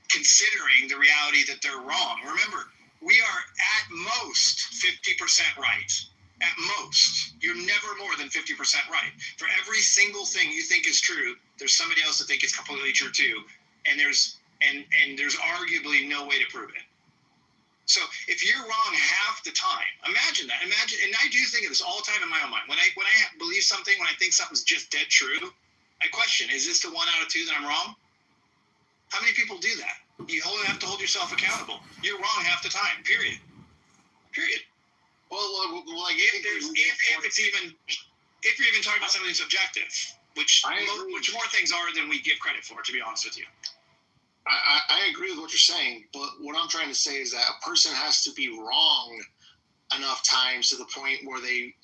considering the reality that they're wrong. Remember, we are at most 50% right. At most. You're never more than 50% right. For every single thing you think is true, there's somebody else that thinks it's completely true too. And there's arguably no way to prove it. So if you're wrong half the time, imagine that. Imagine, and I do think of this all the time in my own mind. When I believe something, when I think something's just dead true, I question, is this the 1 out of 2 that I'm wrong? How many people do that? You have to hold yourself accountable. You're wrong half the time. Period. Well, like if you're even talking about something subjective, which more things are than we give credit for, to be honest with you. I agree with what you're saying, but what I'm trying to say is that a person has to be wrong enough times to the point where they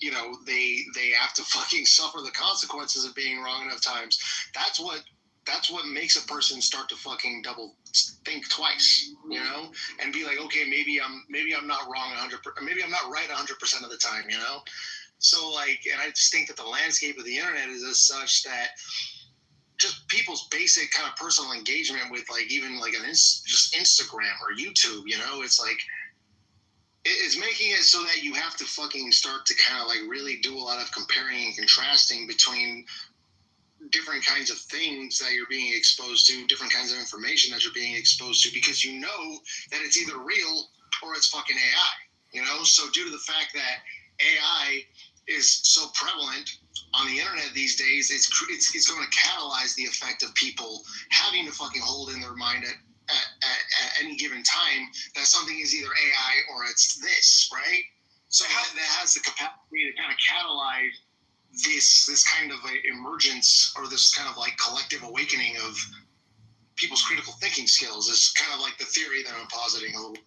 have to fucking suffer the consequences of being wrong enough times. That's what makes a person start to fucking double think twice, you know, and be like, okay, maybe I'm not wrong 100%, maybe I'm not right 100% of the time, you know. So like, and I just think that the landscape of the internet is as such that just people's basic kind of personal engagement with like even like just Instagram or YouTube, you know, it's like it's making it so that you have to fucking start to kind of like really do a lot of comparing and contrasting between different kinds of things that you're being exposed to, different kinds of information that you're being exposed to, because you know that it's either real or it's fucking AI, you know? So due to the fact that AI is so prevalent on the internet these days, it's going to catalyze the effect of people having to fucking hold in their mind at any given time that something is either AI or it's this, right? So that has the capacity to kind of catalyze this kind of emergence, or this kind of like collective awakening of people's critical thinking skills is kind of like the theory that I'm positing a little.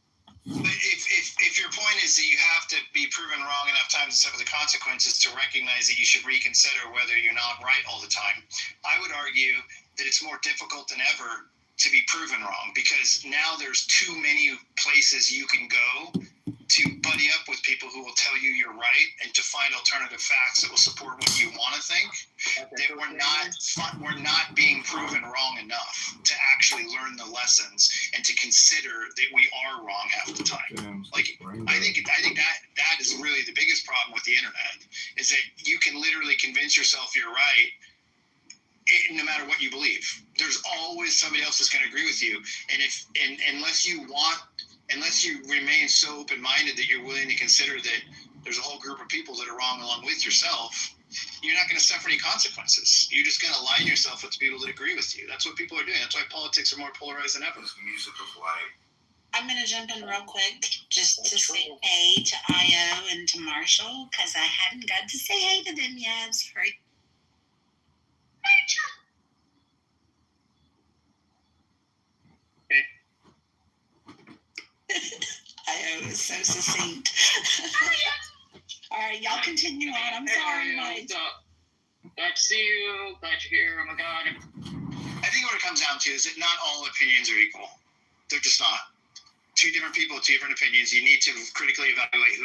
But if your point is that you have to be proven wrong enough times and suffer the consequences to recognize that you should reconsider whether you're not right all the time, I would argue that it's more difficult than ever to be proven wrong, because now there's too many places you can go to buddy up with people who will tell you you're right and to find alternative facts that will support what you want to think. That we're not being proven wrong enough to actually learn the lessons and to consider that we are wrong half the time. I think that is really the biggest problem with the internet, is that you can literally convince yourself you're right no matter what you believe. There's always somebody else that's going to agree with you, and unless you remain so open-minded that you're willing to consider that there's a whole group of people that are wrong along with yourself, you're not going to suffer any consequences. You're just going to align yourself with people that agree with you. That's what people are doing. That's why politics are more polarized than ever. Music of light. I'm going to jump in real quick just to say hey to Io and to Marshall because I hadn't got to say hey to them yet. It's free. Io is so succinct. All right, y'all continue on. I'm sorry, Mike. Glad to see you. Glad you're here. Oh my God. I think what it comes down to is that not all opinions are equal. They're just not. Two different people, two different opinions. You need to critically evaluate who